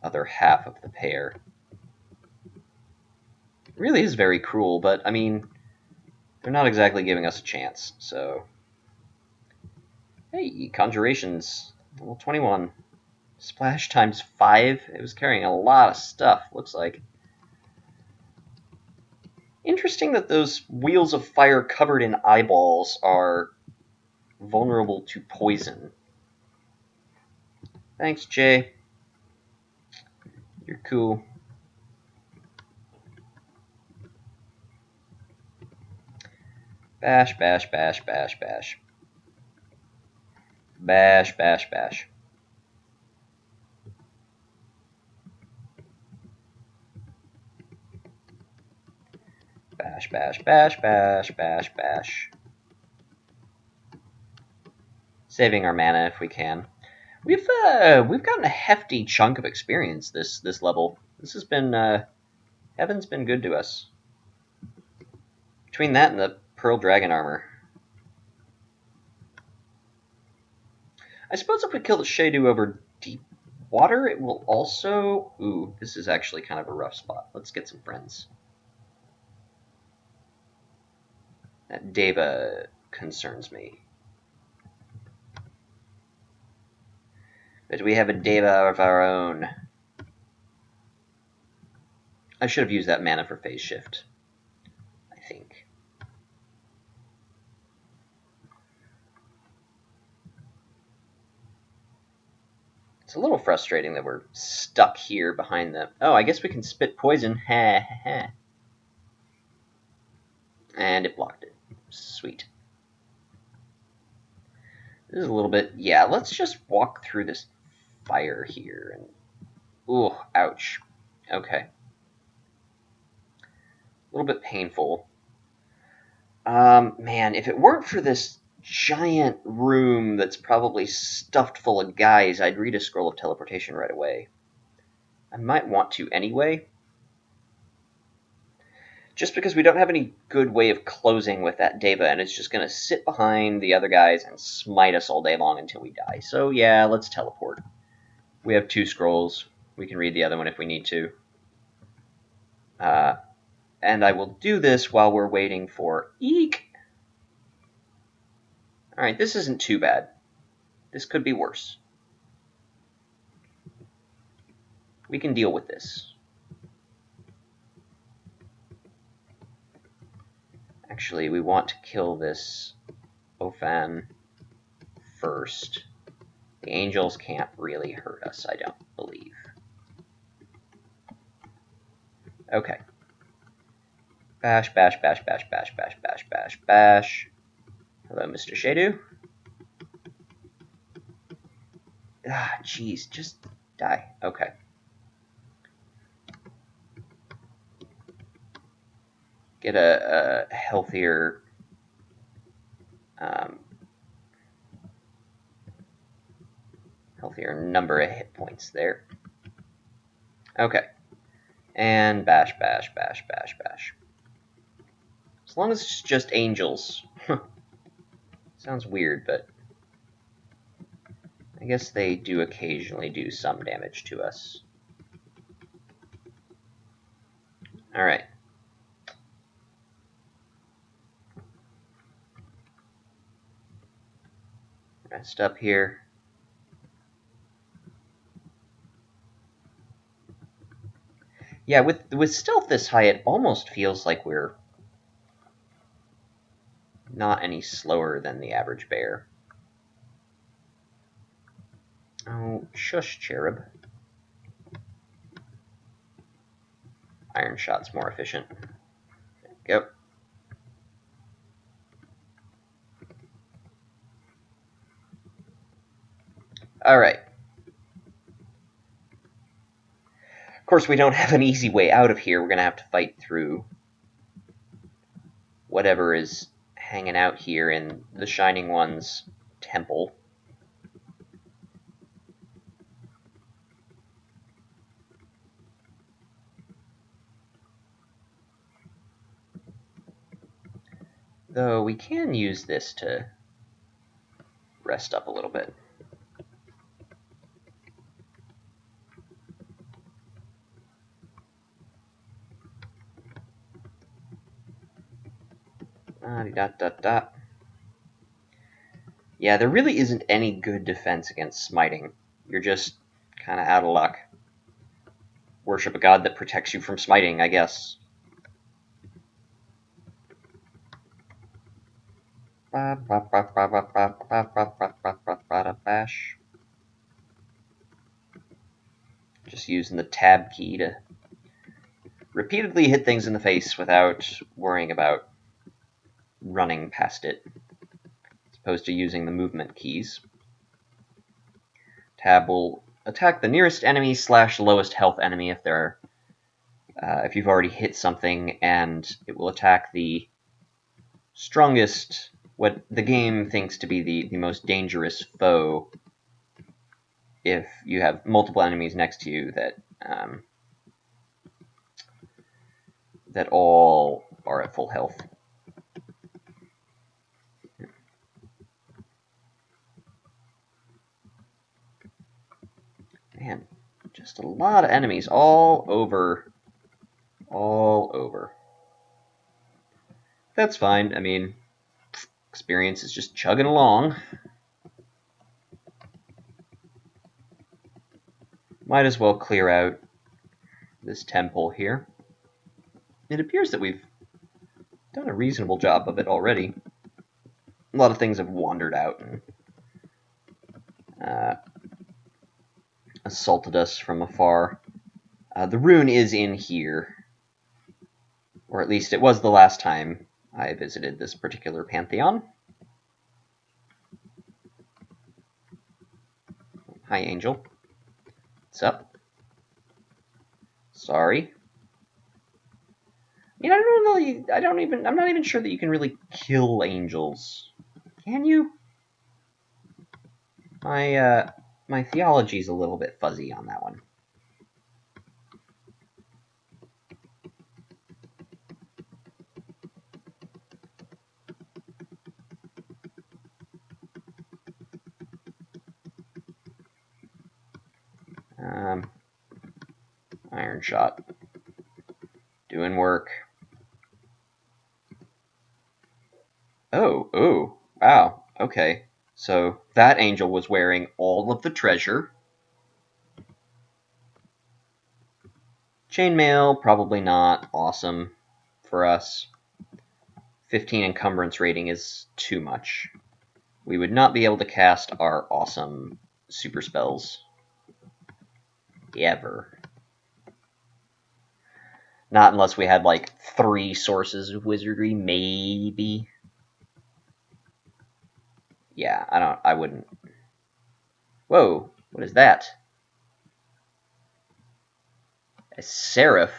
other half of the pair. really is very cruel, but, I mean, they're not exactly giving us a chance, so... Hey, Conjurations, level 21. Splash times 5. It was carrying a lot of stuff, looks like. Interesting that those wheels of fire covered in eyeballs are vulnerable to poison. Thanks, Jay. You're cool. Bash, bash, bash, bash, bash. Bash, bash, bash. Bash, bash, bash, bash, bash, bash. Saving our mana if we can. We've gotten a hefty chunk of experience this level. This has been Heaven's been good to us. Between that and the Pearl Dragon armor. I suppose if we kill the Shadu over deep water, it will also... Ooh, this is actually kind of a rough spot. Let's get some friends. That Deva concerns me. But we have a Deva of our own. I should have used that mana for phase shift, I think. It's a little frustrating that we're stuck here behind them. Oh, I guess we can spit poison. Ha ha ha. And it blocked it. Sweet. This is a little bit... Yeah, let's just walk through this fire here. And ooh, ouch. Okay. A little bit painful. Man, if it weren't for this giant room that's probably stuffed full of guys, I'd read a scroll of teleportation right away. I might want to anyway. Just because we don't have any good way of closing with that Deva, and it's just going to sit behind the other guys and smite us all day long until we die. So yeah, let's teleport. We have 2 scrolls. We can read the other one if we need to. And I will do this while we're waiting for... Eek! Alright, this isn't too bad. This could be worse. We can deal with this. Actually, we want to kill this Ophan first. The angels can't really hurt us, I don't believe. Okay. Bash, bash, bash, bash, bash, bash, bash, bash, bash. Hello, Mr. Shadu. Ah, jeez, just die. Okay. Get a healthier... healthier number of hit points there. Okay. And bash, bash, bash, bash, bash. As long as it's just angels. Sounds weird, but I guess they do occasionally do some damage to us. Alright. Rest up here. Yeah, with stealth this high, it almost feels like we're not any slower than the average bear. Oh, shush, cherub. Iron shot's more efficient. There we go. Alright. Of course, we don't have an easy way out of here. We're going to have to fight through whatever is hanging out here in the Shining One's temple. Though we can use this to rest up a little bit. Da-da-da-da. Yeah, there really isn't any good defense against smiting. You're just kind of out of luck. Worship a god that protects you from smiting, I guess. Bash. Just using the tab key to repeatedly hit things in the face without worrying about running past it, as opposed to using the movement keys. Tab will attack the nearest enemy / lowest health enemy if you've already hit something, and it will attack the strongest, what the game thinks to be the most dangerous foe if you have multiple enemies next to you that all are at full health. Man, just a lot of enemies all over. That's fine. I mean, experience is just chugging along. Might as well clear out this temple here. It appears that we've done a reasonable job of it already. A lot of things have wandered out and assaulted us from afar. The rune is in here, or at least it was the last time I visited this particular pantheon. Hi, Angel. What's up? Sorry. I mean, I don't know. I'm not even sure that you can really kill angels. Can you? My theology's a little bit fuzzy on that one. Iron shot. Doing work. Oh, wow, okay. So that angel was wearing all of the treasure. Chainmail, probably not awesome for us. 15 encumbrance rating is too much. We would not be able to cast our awesome super spells. Ever. Not unless we had like 3 sources of wizardry, maybe. Yeah, I wouldn't. Whoa, what is that? A seraph?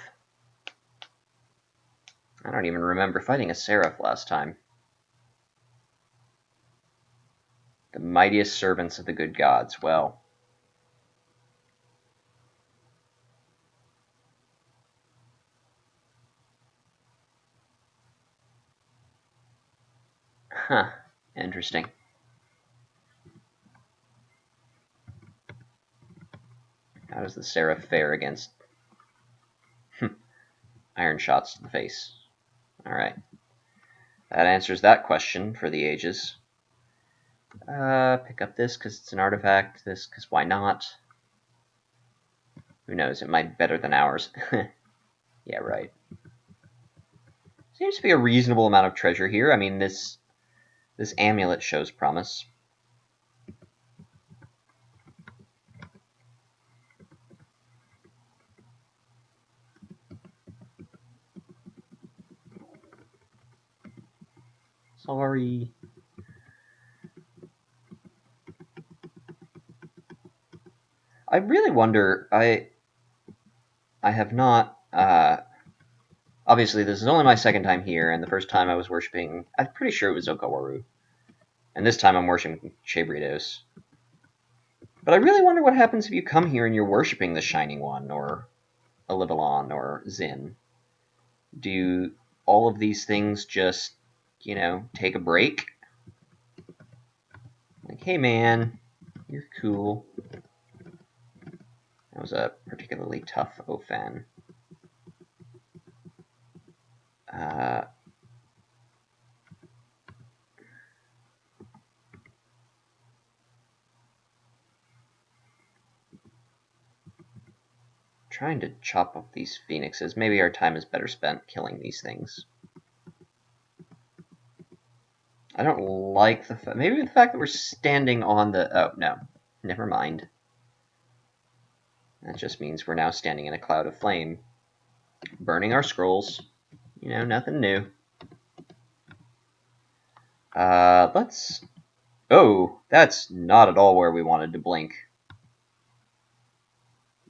I don't even remember fighting a seraph last time. The mightiest servants of the good gods. Well. Huh. Interesting. How does the seraph fare against iron shots to the face? Alright. That answers that question for the ages. Pick up this because it's an artifact. This because why not? Who knows? It might be better than ours. Yeah, right. Seems to be a reasonable amount of treasure here. I mean, this amulet shows promise. Sorry. I really wonder. I have not. Obviously, this is only my second time here, and the first time I was worshipping. I'm pretty sure it was Okawaru, and this time I'm worshipping Chebridos. But I really wonder what happens if you come here and you're worshipping the Shining One, or Alibalon, or Zin. Do all of these things just, take a break? Like, hey man, you're cool. That was a particularly tough Ophan. trying to chop up these phoenixes. Maybe our time is better spent killing these things. I don't like the fact... Maybe the fact that we're standing on the... Oh, no. Never mind. That just means we're now standing in a cloud of flame. Burning our scrolls. You know, nothing new. Let's... Oh, that's not at all where we wanted to blink.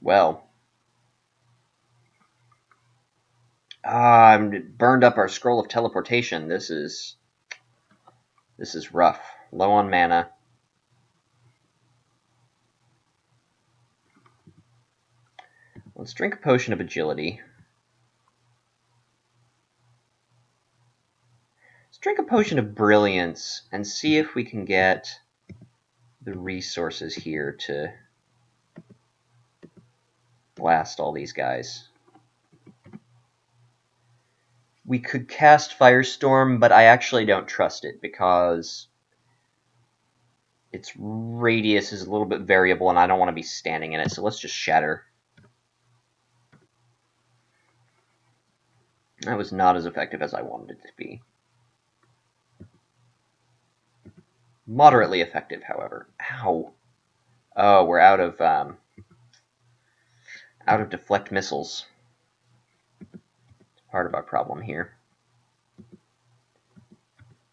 Well. Burned up our scroll of teleportation. This is rough. Low on mana. Let's drink a potion of agility. Let's drink a potion of brilliance and see if we can get the resources here to blast all these guys. We could cast Firestorm, but I actually don't trust it because its radius is a little bit variable and I don't want to be standing in it, so let's just Shatter. That was not as effective as I wanted it to be. Moderately effective, however. Ow. Oh, we're out of deflect missiles. It's part of our problem here.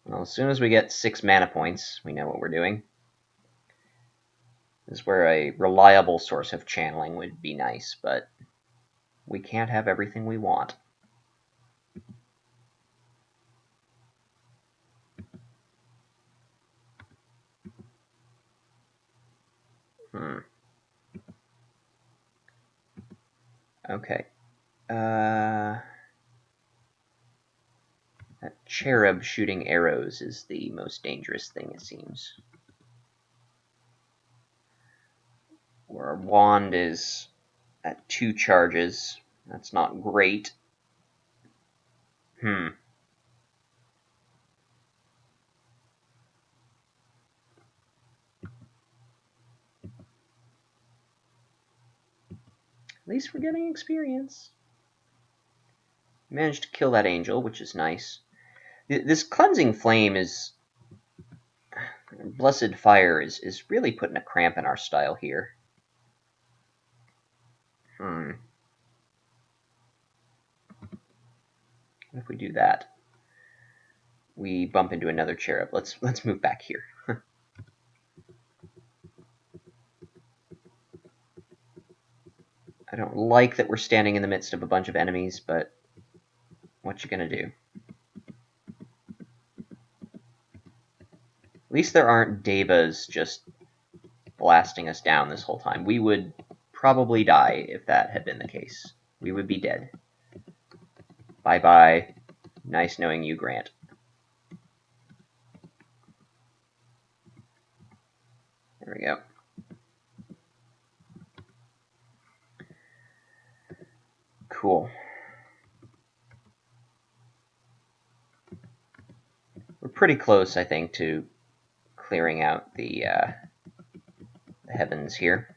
Well, as soon as we get 6 mana points, we know what we're doing. This is where a reliable source of channeling would be nice, but we can't have everything we want. Okay. That cherub shooting arrows is the most dangerous thing, it seems. Where our wand is at 2 charges. That's not great. At least we're getting experience. Managed to kill that angel, which is nice. This cleansing flame is... Blessed fire is really putting a cramp in our style here. What if we do that? We bump into another cherub. Let's move back here. I don't like that we're standing in the midst of a bunch of enemies, but what you gonna do? At least there aren't devas just blasting us down this whole time. We would probably die if that had been the case. We would be dead. Bye-bye. Nice knowing you, Grant. There we go. Cool. We're pretty close, I think, to clearing out the heavens here.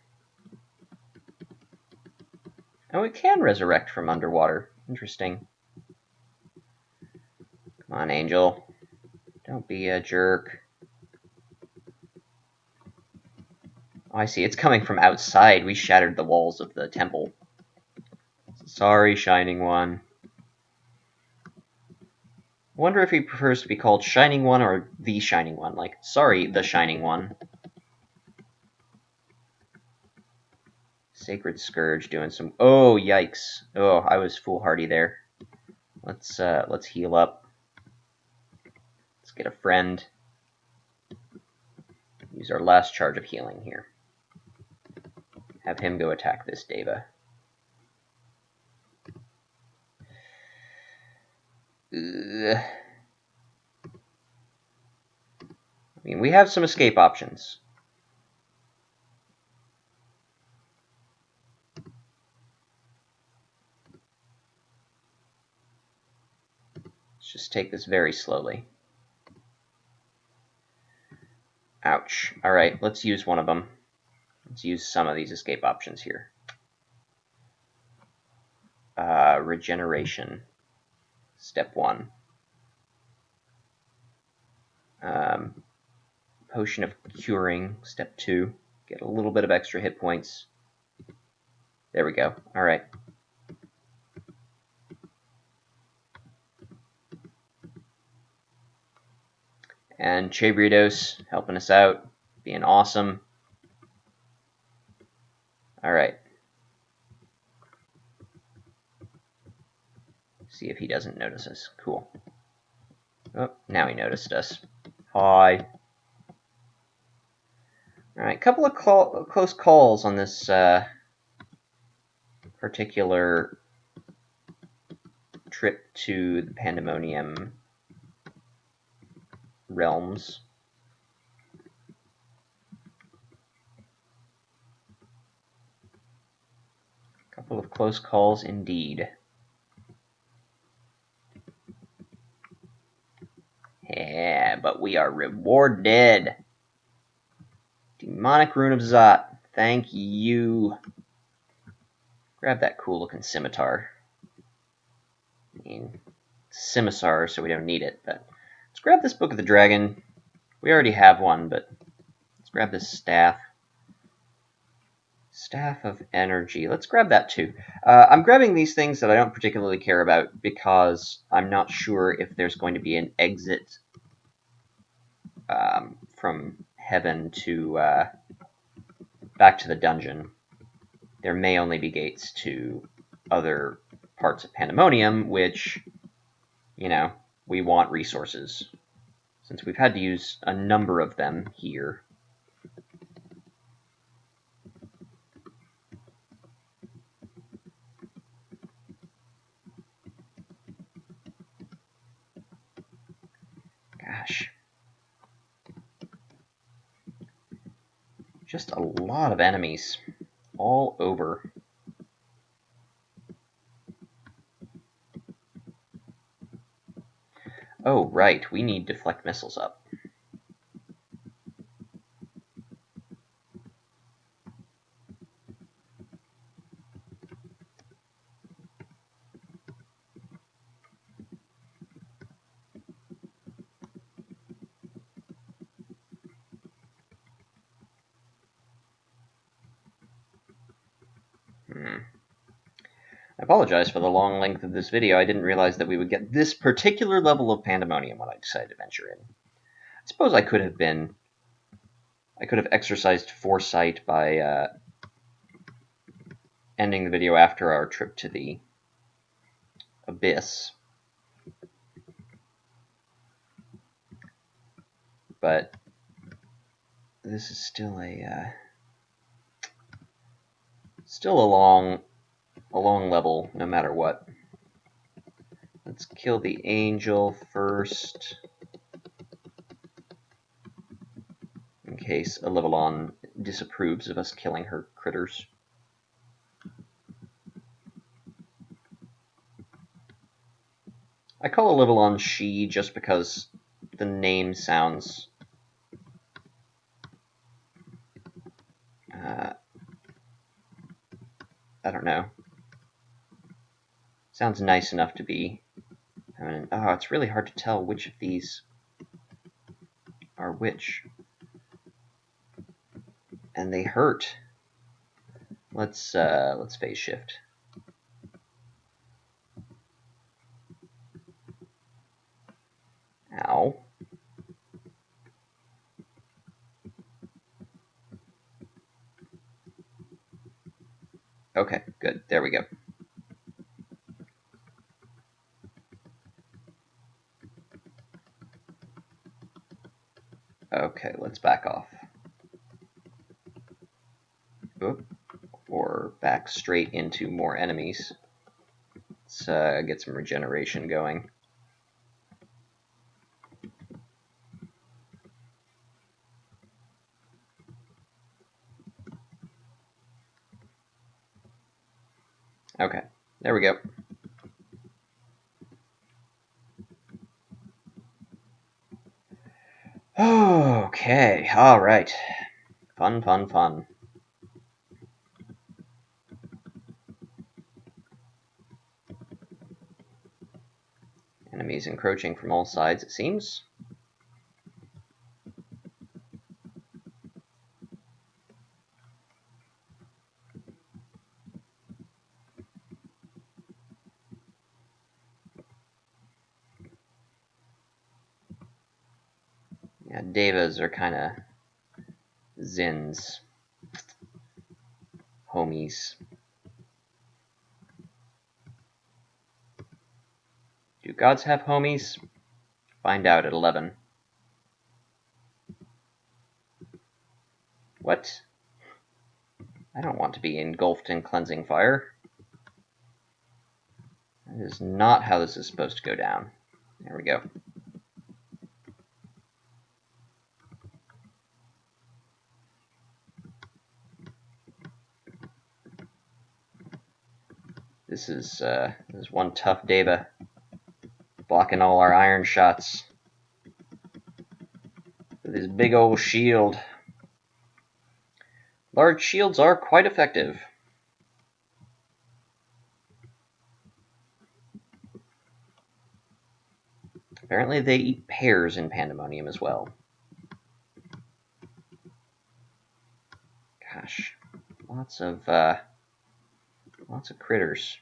Oh, it can resurrect from underwater. Interesting. Come on, Angel. Don't be a jerk. Oh, I see. It's coming from outside. We shattered the walls of the temple. Sorry, Shining One. I wonder if he prefers to be called Shining One or the Shining One. Like, sorry, the Shining One. Sacred Scourge doing some... Oh, yikes. Oh, I was foolhardy there. Let's heal up. Let's get a friend. Use our last charge of healing here. Have him go attack this Deva. I mean, we have some escape options. Let's just take this very slowly. Ouch. Alright, let's use one of them. Let's use some of these escape options here. Regeneration, step 1. Potion of Curing, step 2. Get a little bit of extra hit points. There we go. Alright. And Chebriados helping us out, being awesome. Alright. See if he doesn't notice us. Cool. Oh, now he noticed us. Hi. Alright, couple of close calls on this particular trip to the Pandemonium realms. Couple of close calls indeed. Yeah, but we are rewarded. Demonic Rune of Zot. Thank you. Grab that cool looking scimitar. I mean, scimitar, so we don't need it, but let's grab this Book of the Dragon. We already have one, but let's grab this staff. Staff of Energy. Let's grab that too. I'm grabbing these things that I don't particularly care about because I'm not sure if there's going to be an exit from heaven to back to the dungeon. There may only be gates to other parts of Pandemonium, which, you know, we want resources. Since we've had to use a number of them here. Gosh. Just a lot of enemies all over. Oh, right, we need deflect missiles up. I apologize for the long length of this video. I didn't realize that we would get this particular level of Pandemonium when I decided to venture in. I suppose I could have exercised foresight by ending the video after our trip to the Abyss. But this is still a long level, no matter what. Let's kill the angel first, in case Olivallon disapproves of us killing her critters. I call Olivallon she just because the name sounds I don't know. Sounds nice enough to be. I mean, oh, it's really hard to tell which of these are which. And they hurt. Let's phase shift. Ow. Okay, good. There we go. Okay, let's back off. Oop. Or back straight into more enemies. Let's get some regeneration going. Okay, there we go. Okay, alright. Fun, fun, fun. Enemies encroaching from all sides, it seems. Yeah, Devas are kind of Zins. Homies. Do gods have homies? Find out at 11. What? I don't want to be engulfed in cleansing fire. That is not how this is supposed to go down. There we go. This is one tough Deva, blocking all our iron shots with his big old shield. Large shields are quite effective. Apparently they eat pears in Pandemonium as well. Gosh, lots of critters.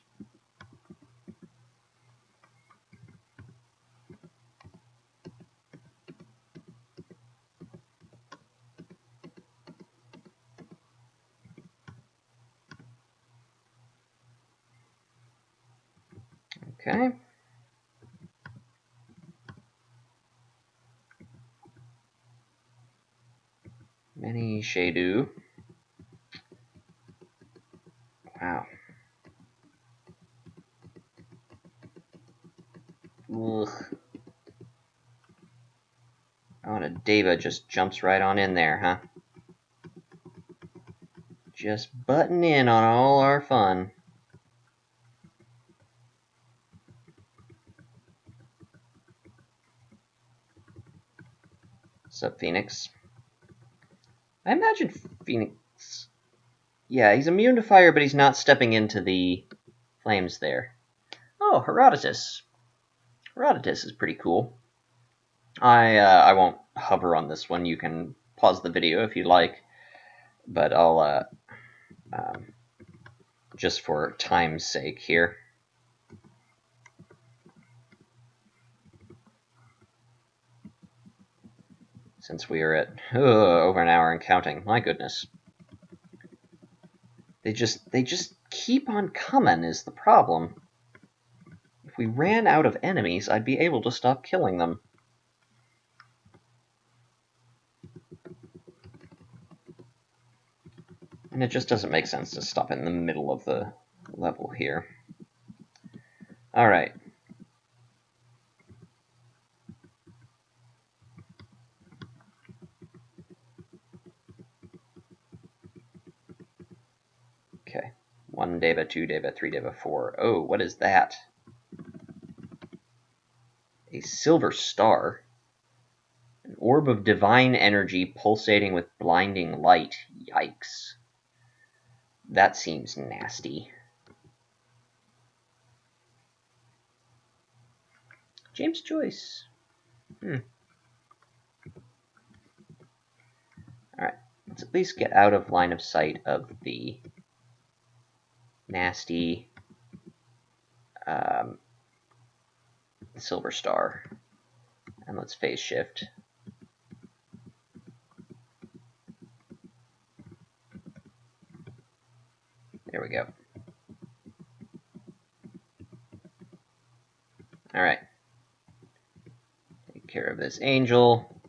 Okay. Many Shadu. Wow. Ugh. Oh, and a Deva just jumps right on in there, huh? Just butting in on all our fun. What's up, Phoenix? I imagine Phoenix... Yeah, he's immune to fire, but he's not stepping into the flames there. Oh, Herodotus. Herodotus is pretty cool. I won't hover on this one. You can pause the video if you like, but I'll just for time's sake here. Since we are at over an hour and counting, my goodness. They just keep on coming is the problem. If we ran out of enemies, I'd be able to stop killing them. And it just doesn't make sense to stop in the middle of the level here. Alright. Okay. 1 Deva, 2 Deva, 3 Deva, 4. Oh, what is that? A silver star. An orb of divine energy pulsating with blinding light. Yikes. That seems nasty. James Joyce. Alright, let's at least get out of line of sight of the nasty silver star. And let's phase shift. There we go. Alright. Take care of this angel.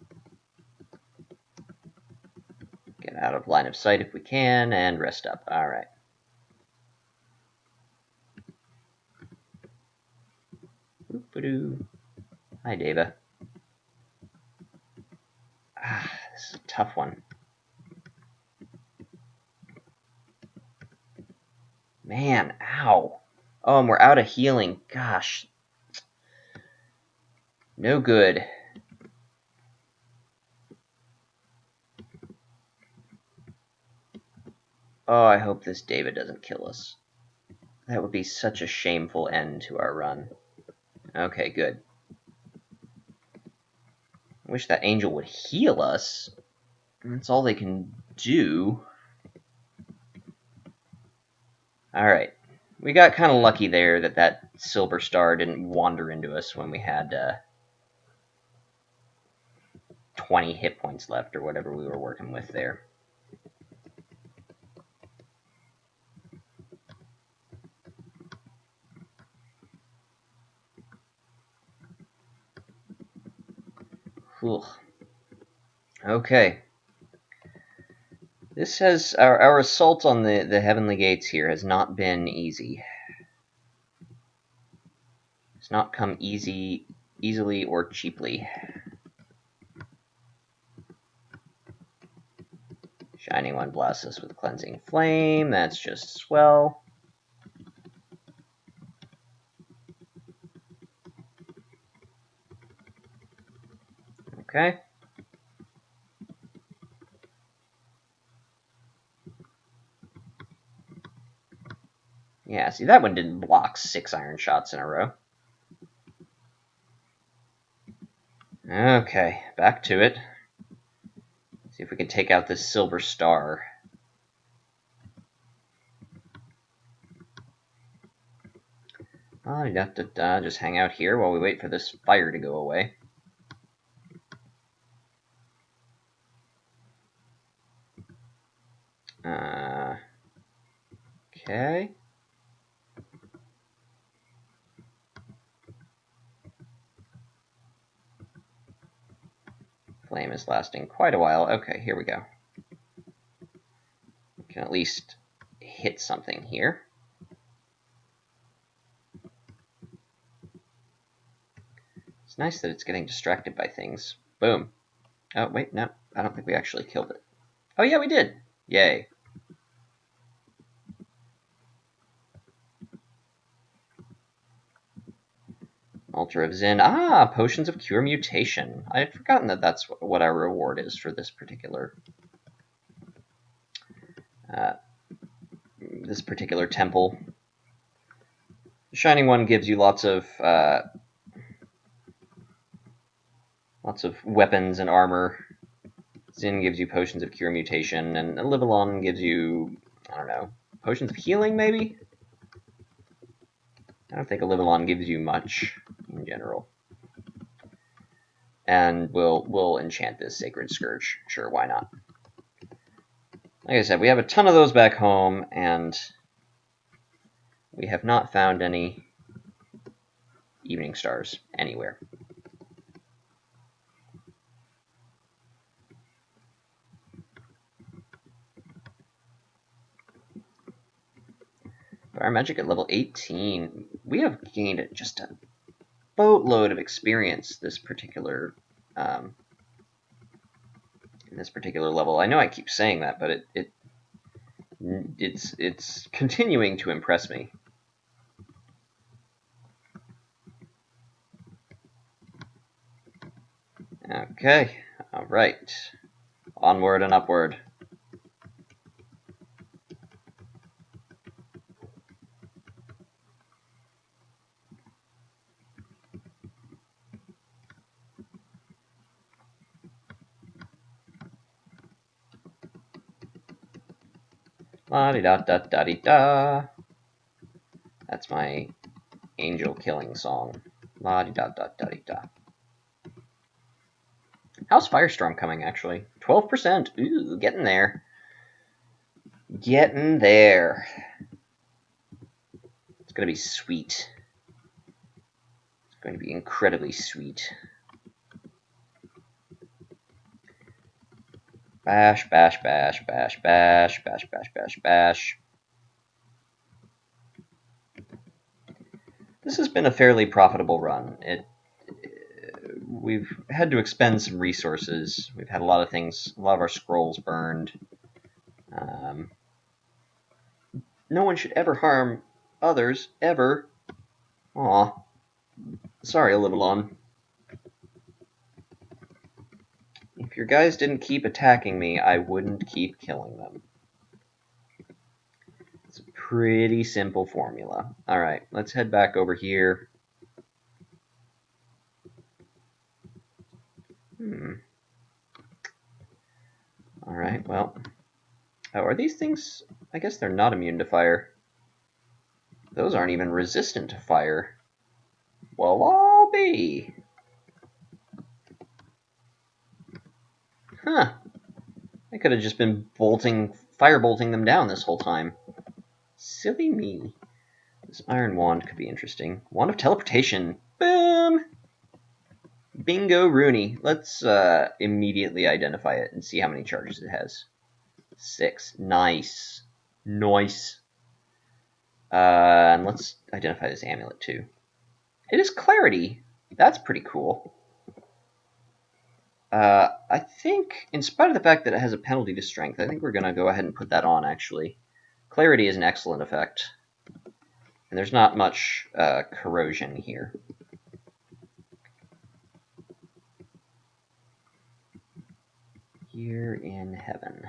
Get out of line of sight if we can, and rest up. Alright. Hi, Deva. This is a tough one. Man, ow. Oh, and we're out of healing. Gosh. No good. Oh, I hope this David doesn't kill us. That would be such a shameful end to our run. Okay, good. wish that angel would heal us. That's all they can do. Alright. We got kind of lucky there that silver star didn't wander into us when we had 20 hit points left, or whatever we were working with there. Whew. Okay. This has our assault on the heavenly gates here has not been easy. It's not come easily or cheaply. Shining One blasts us with Cleansing Flame. That's just swell. Okay. Yeah, see, that one didn't block 6 iron shots in a row. Okay, back to it. See if we can take out this silver star. Just hang out here while we wait for this fire to go away. Okay. Flame is lasting quite a while. Okay, here we go. We can at least hit something here. It's nice that it's getting distracted by things. Boom. Oh, wait, no. I don't think we actually killed it. Oh, yeah, we did. Yay. Altar of Zin. Ah, Potions of Cure Mutation. I had forgotten that that's what our reward is for this particular temple. The Shining One gives you lots of weapons and armor. Zin gives you Potions of Cure Mutation, and Livalon gives you, I don't know, Potions of Healing, maybe? I don't think a Livalon gives you much in general. And we'll enchant this Sacred Scourge. Sure, why not? Like I said, we have a ton of those back home, and we have not found any evening stars anywhere. Fire Magic at level 18. We have gained just a boatload of experience this particular in this particular level. I know I keep saying that, but it's continuing to impress me. Okay, all right, onward and upward. La-di-da-da-da-di-da. That's my angel killing song. La-di-da-da-da-di-da. How's Firestorm coming, actually? 12%. Ooh, getting there. Getting there. It's going to be sweet. It's going to be incredibly sweet. Bash, bash, bash, bash, bash, bash, bash, bash, bash. This has been a fairly profitable run. We've had to expend some resources. We've had a lot of things, a lot of our scrolls burned. No one should ever harm others, ever. Aw. Sorry, Livalon. If your guys didn't keep attacking me, I wouldn't keep killing them. It's a pretty simple formula. Alright, let's head back over here. Alright, well. Oh, are these things... I guess they're not immune to fire. Those aren't even resistant to fire. Well, I'll be. Huh. I could have just been firebolting them down this whole time. Silly me. This iron wand could be interesting. Wand of teleportation. Boom! Bingo Rooney. Let's immediately identify it and see how many charges it has. 6. Nice. Nice. And let's identify this amulet too. It is clarity. That's pretty cool. I think, in spite of the fact that it has a penalty to strength, I think we're going to go ahead and put that on, actually. Clarity is an excellent effect. And there's not much corrosion here. Here in heaven.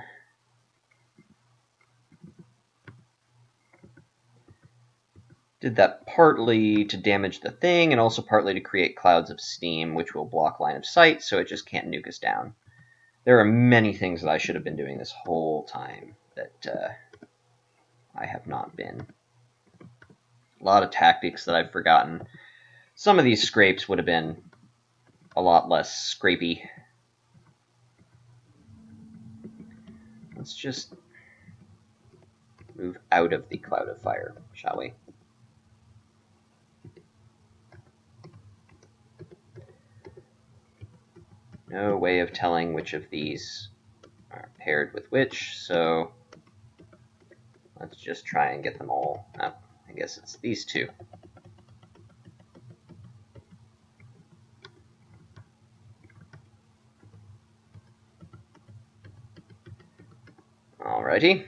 Did that partly to damage the thing, and also partly to create clouds of steam, which will block line of sight, so it just can't nuke us down. There are many things that I should have been doing this whole time that I have not been. A lot of tactics that I've forgotten. Some of these scrapes would have been a lot less scrapey. Let's just move out of the cloud of fire, shall we? No way of telling which of these are paired with which, so let's just try and get them all. Oh, I guess it's these two. Alrighty.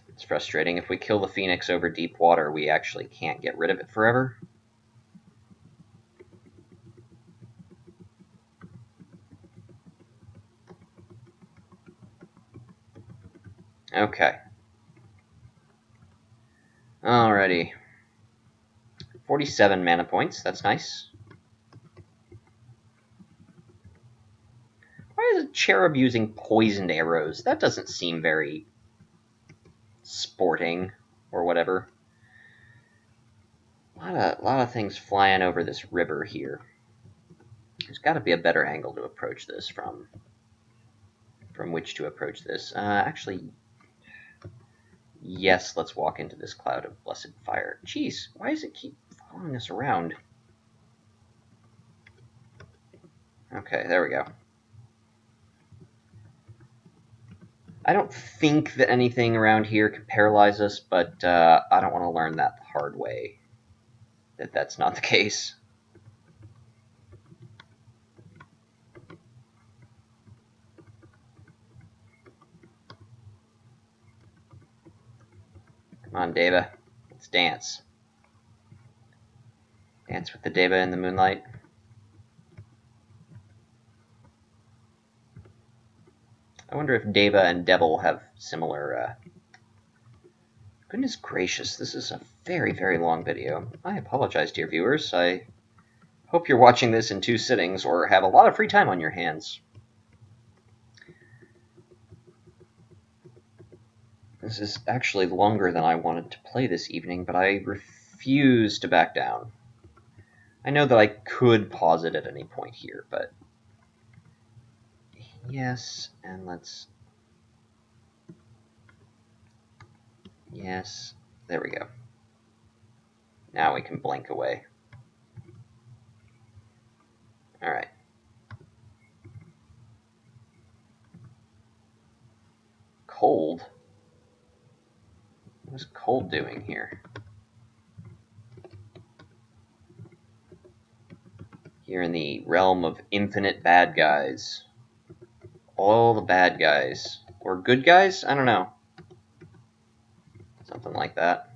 It's frustrating. If we kill the Phoenix over deep water, we actually can't get rid of it forever. Okay. Alrighty. 47 mana points. That's nice. Why is a cherub using poisoned arrows? That doesn't seem very sporting or whatever. A lot of things flying over this river here. There's got to be a better angle to approach this from which to approach this. Actually, yes, let's walk into this cloud of blessed fire. Jeez, why does it keep following us around? Okay, there we go. I don't think that anything around here can paralyze us, but I don't want to learn that the hard way, that that's not the case. Come on, Deva. Let's dance. Dance with the Deva in the moonlight. I wonder if Deva and Devil have similar... Goodness gracious, this is a very, very long video. I apologize, dear viewers. I hope you're watching this in 2 sittings or have a lot of free time on your hands. This is actually longer than I wanted to play this evening, but I refuse to back down. I know that I could pause it at any point here, but... Yes, and let's... Yes, there we go. Now we can blink away. Alright. Cold? What is cold doing here? Here in the realm of infinite bad guys. All the bad guys. Or good guys? I don't know. Something like that.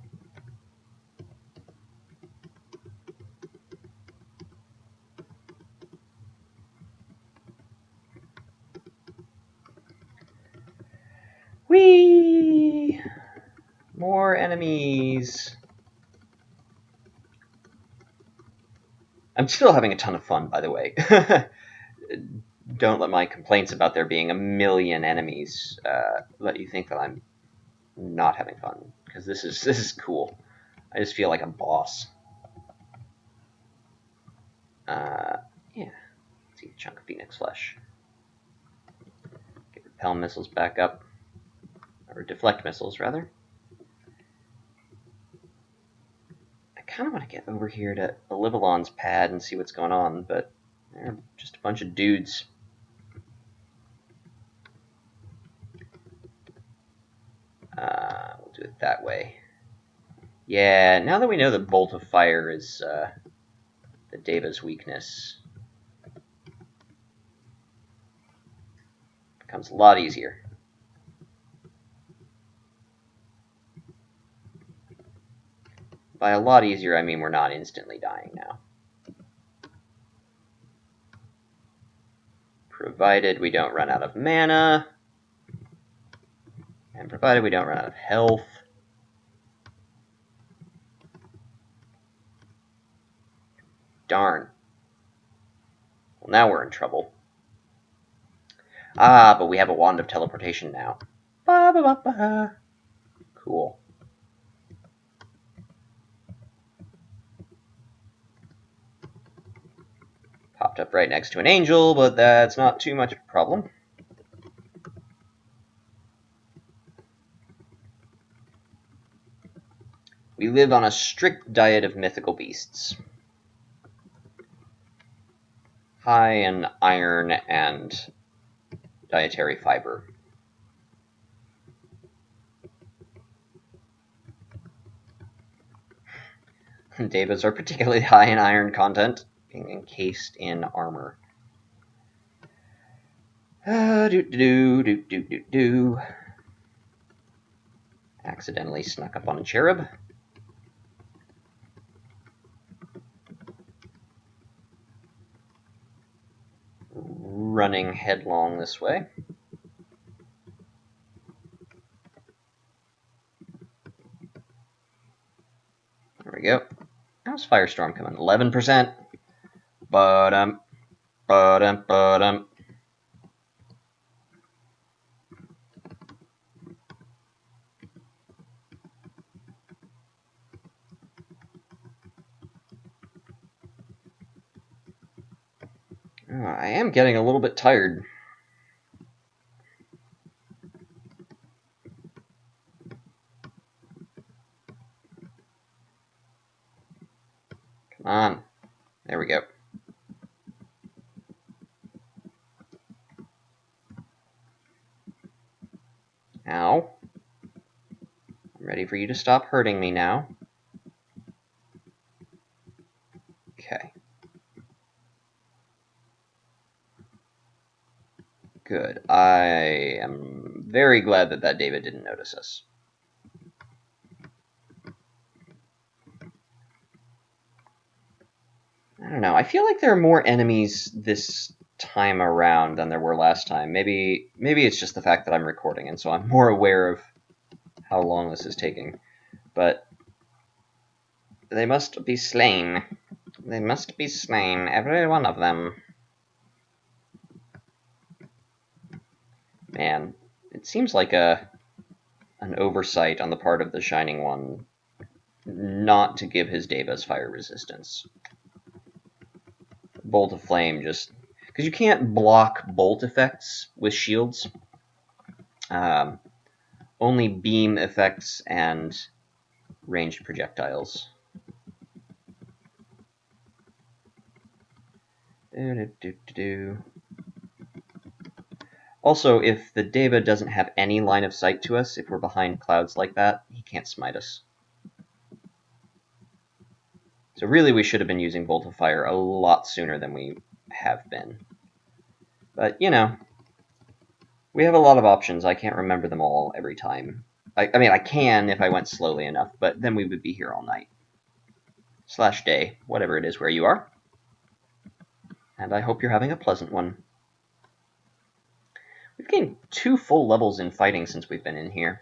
Whee! More enemies. I'm still having a ton of fun, by the way. Don't let my complaints about there being a million enemies let you think that I'm not having fun, because this is cool. I just feel like a boss. Yeah, let's eat a chunk of phoenix flesh. Get repel missiles back up, or deflect missiles rather. I kind of want to get over here to Olivalon's pad and see what's going on, but they're just a bunch of dudes. We'll do it that way. Yeah, now that we know that Bolt of Fire is the Deva's weakness, it becomes a lot easier. By a lot easier, I mean we're not instantly dying now. Provided we don't run out of mana, and provided we don't run out of health. Darn. Well, now we're in trouble. Ah, but we have a Wand of Teleportation now. Ba, ba, ba, ba. Cool. Popped up right next to an angel, but that's not too much of a problem. We live on a strict diet of mythical beasts. High in iron and dietary fiber. Devas are particularly high in iron content, being encased in armor. Accidentally snuck up on a cherub. Running headlong this way. There we go. How's Firestorm coming? 11%. Ba-dum. I am getting a little bit tired. Come on. There we go. Ow. I'm ready for you to stop hurting me now. Okay. Good. I am very glad that that David didn't notice us. I don't know. I feel like there are more enemies this time around than there were last time. Maybe it's just the fact that I'm recording, and so I'm more aware of how long this is taking. But they must be slain. They must be slain, every one of them. Man, it seems like an oversight on the part of the Shining One not to give his Devas fire resistance. Bolt of Flame just... because you can't block bolt effects with shields. Only beam effects and ranged projectiles. Also, if the Deva doesn't have any line of sight to us, if we're behind clouds like that, he can't smite us. So really we should have been using Bolt of Fire a lot sooner than we have been. But, you know, we have a lot of options. I can't remember them all every time. I mean, I can if I went slowly enough, but then we would be here all night. / day, whatever it is where you are. And I hope you're having a pleasant one. We've gained 2 full levels in fighting since we've been in here.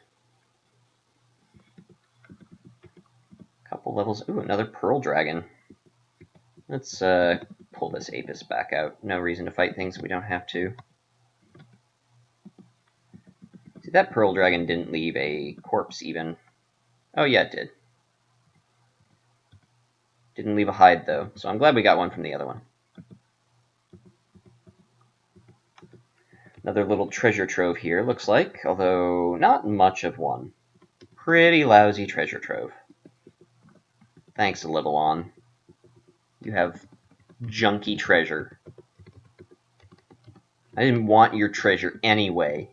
Couple levels. Ooh, another Pearl Dragon. Let's pull this Apis back out. No reason to fight things we don't have to. See, that Pearl Dragon didn't leave a corpse even. Oh yeah, it did. Didn't leave a hide though, so I'm glad we got one from the other one. Another little treasure trove here, looks like, although not much of one. Pretty lousy treasure trove. Thanks, Libalon. You have junky treasure. I didn't want your treasure anyway.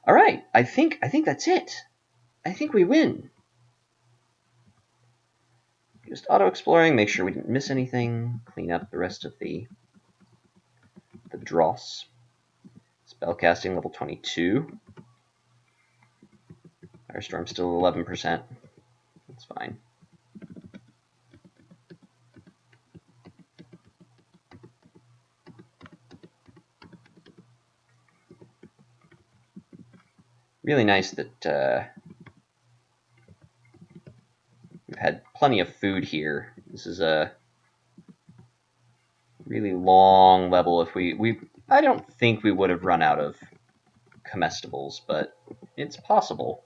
Alright, I think that's it. I think we win. Just auto-exploring, make sure we didn't miss anything, clean up the rest of the dross. Spellcasting level 22. Firestorm still 11%. That's fine. Really nice that we've had plenty of food here. This is a really long level. If I don't think we would have run out of comestibles, but it's possible.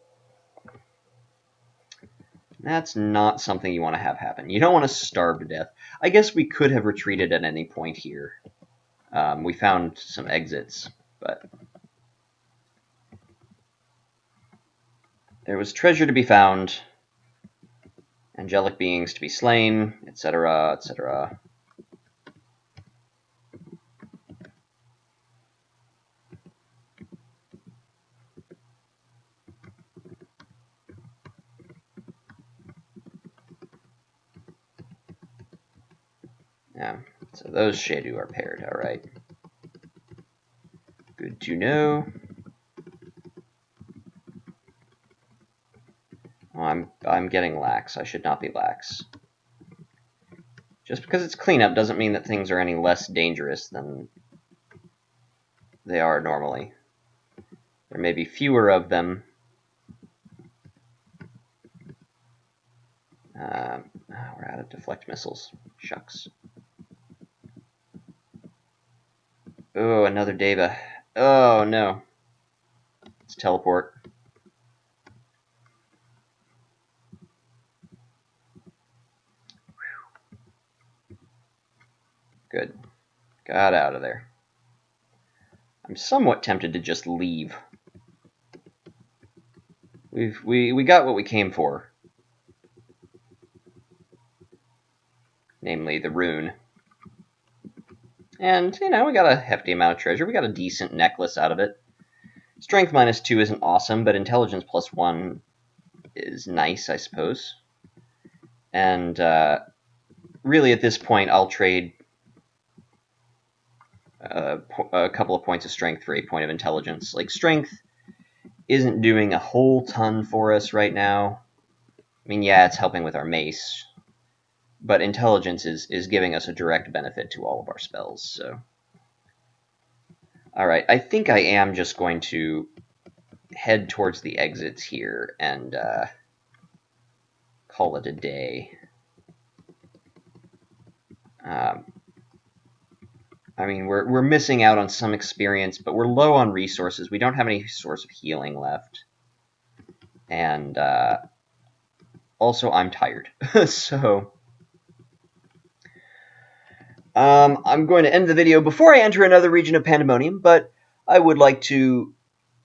That's not something you want to have happen. You don't want to starve to death. I guess we could have retreated at any point here. We found some exits, but there was treasure to be found, angelic beings to be slain, etc., etc. Yeah, so those Shadu are paired, alright. Good to know. Oh, I'm getting lax. I should not be lax. Just because it's cleanup doesn't mean that things are any less dangerous than they are normally. There may be fewer of them. We're out of deflect missiles. Shucks. Oh, another Deva. Oh, no. Let's teleport. Good. Got out of there. I'm somewhat tempted to just leave. We got what we came for. Namely, the rune. And, you know, we got a hefty amount of treasure. We got a decent necklace out of it. Strength -2 isn't awesome, but intelligence +1 is nice, I suppose. And really, at this point, I'll trade a couple of points of strength for a point of intelligence. Like, strength isn't doing a whole ton for us right now. I mean, yeah, it's helping with our mace, but intelligence is giving us a direct benefit to all of our spells, so. Alright, I think I am just going to head towards the exits here and call it a day. I mean, we're missing out on some experience, but we're low on resources. We don't have any source of healing left. And also, I'm tired. So, I'm going to end the video before I enter another region of Pandemonium, but I would like to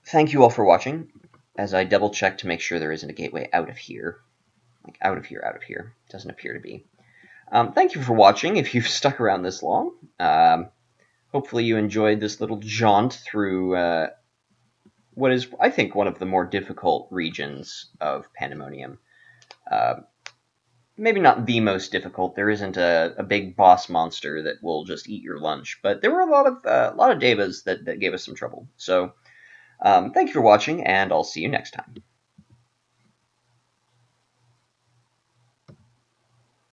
thank you all for watching, as I double-check to make sure there isn't a gateway out of here. Like, out of here. Doesn't appear to be. Thank you for watching, if you've stuck around this long. Hopefully you enjoyed this little jaunt through what is, I think, one of the more difficult regions of Pandemonium. Maybe not the most difficult. There isn't a big boss monster that will just eat your lunch, but there were a lot of Devas that gave us some trouble. So, thank you for watching, and I'll see you next time.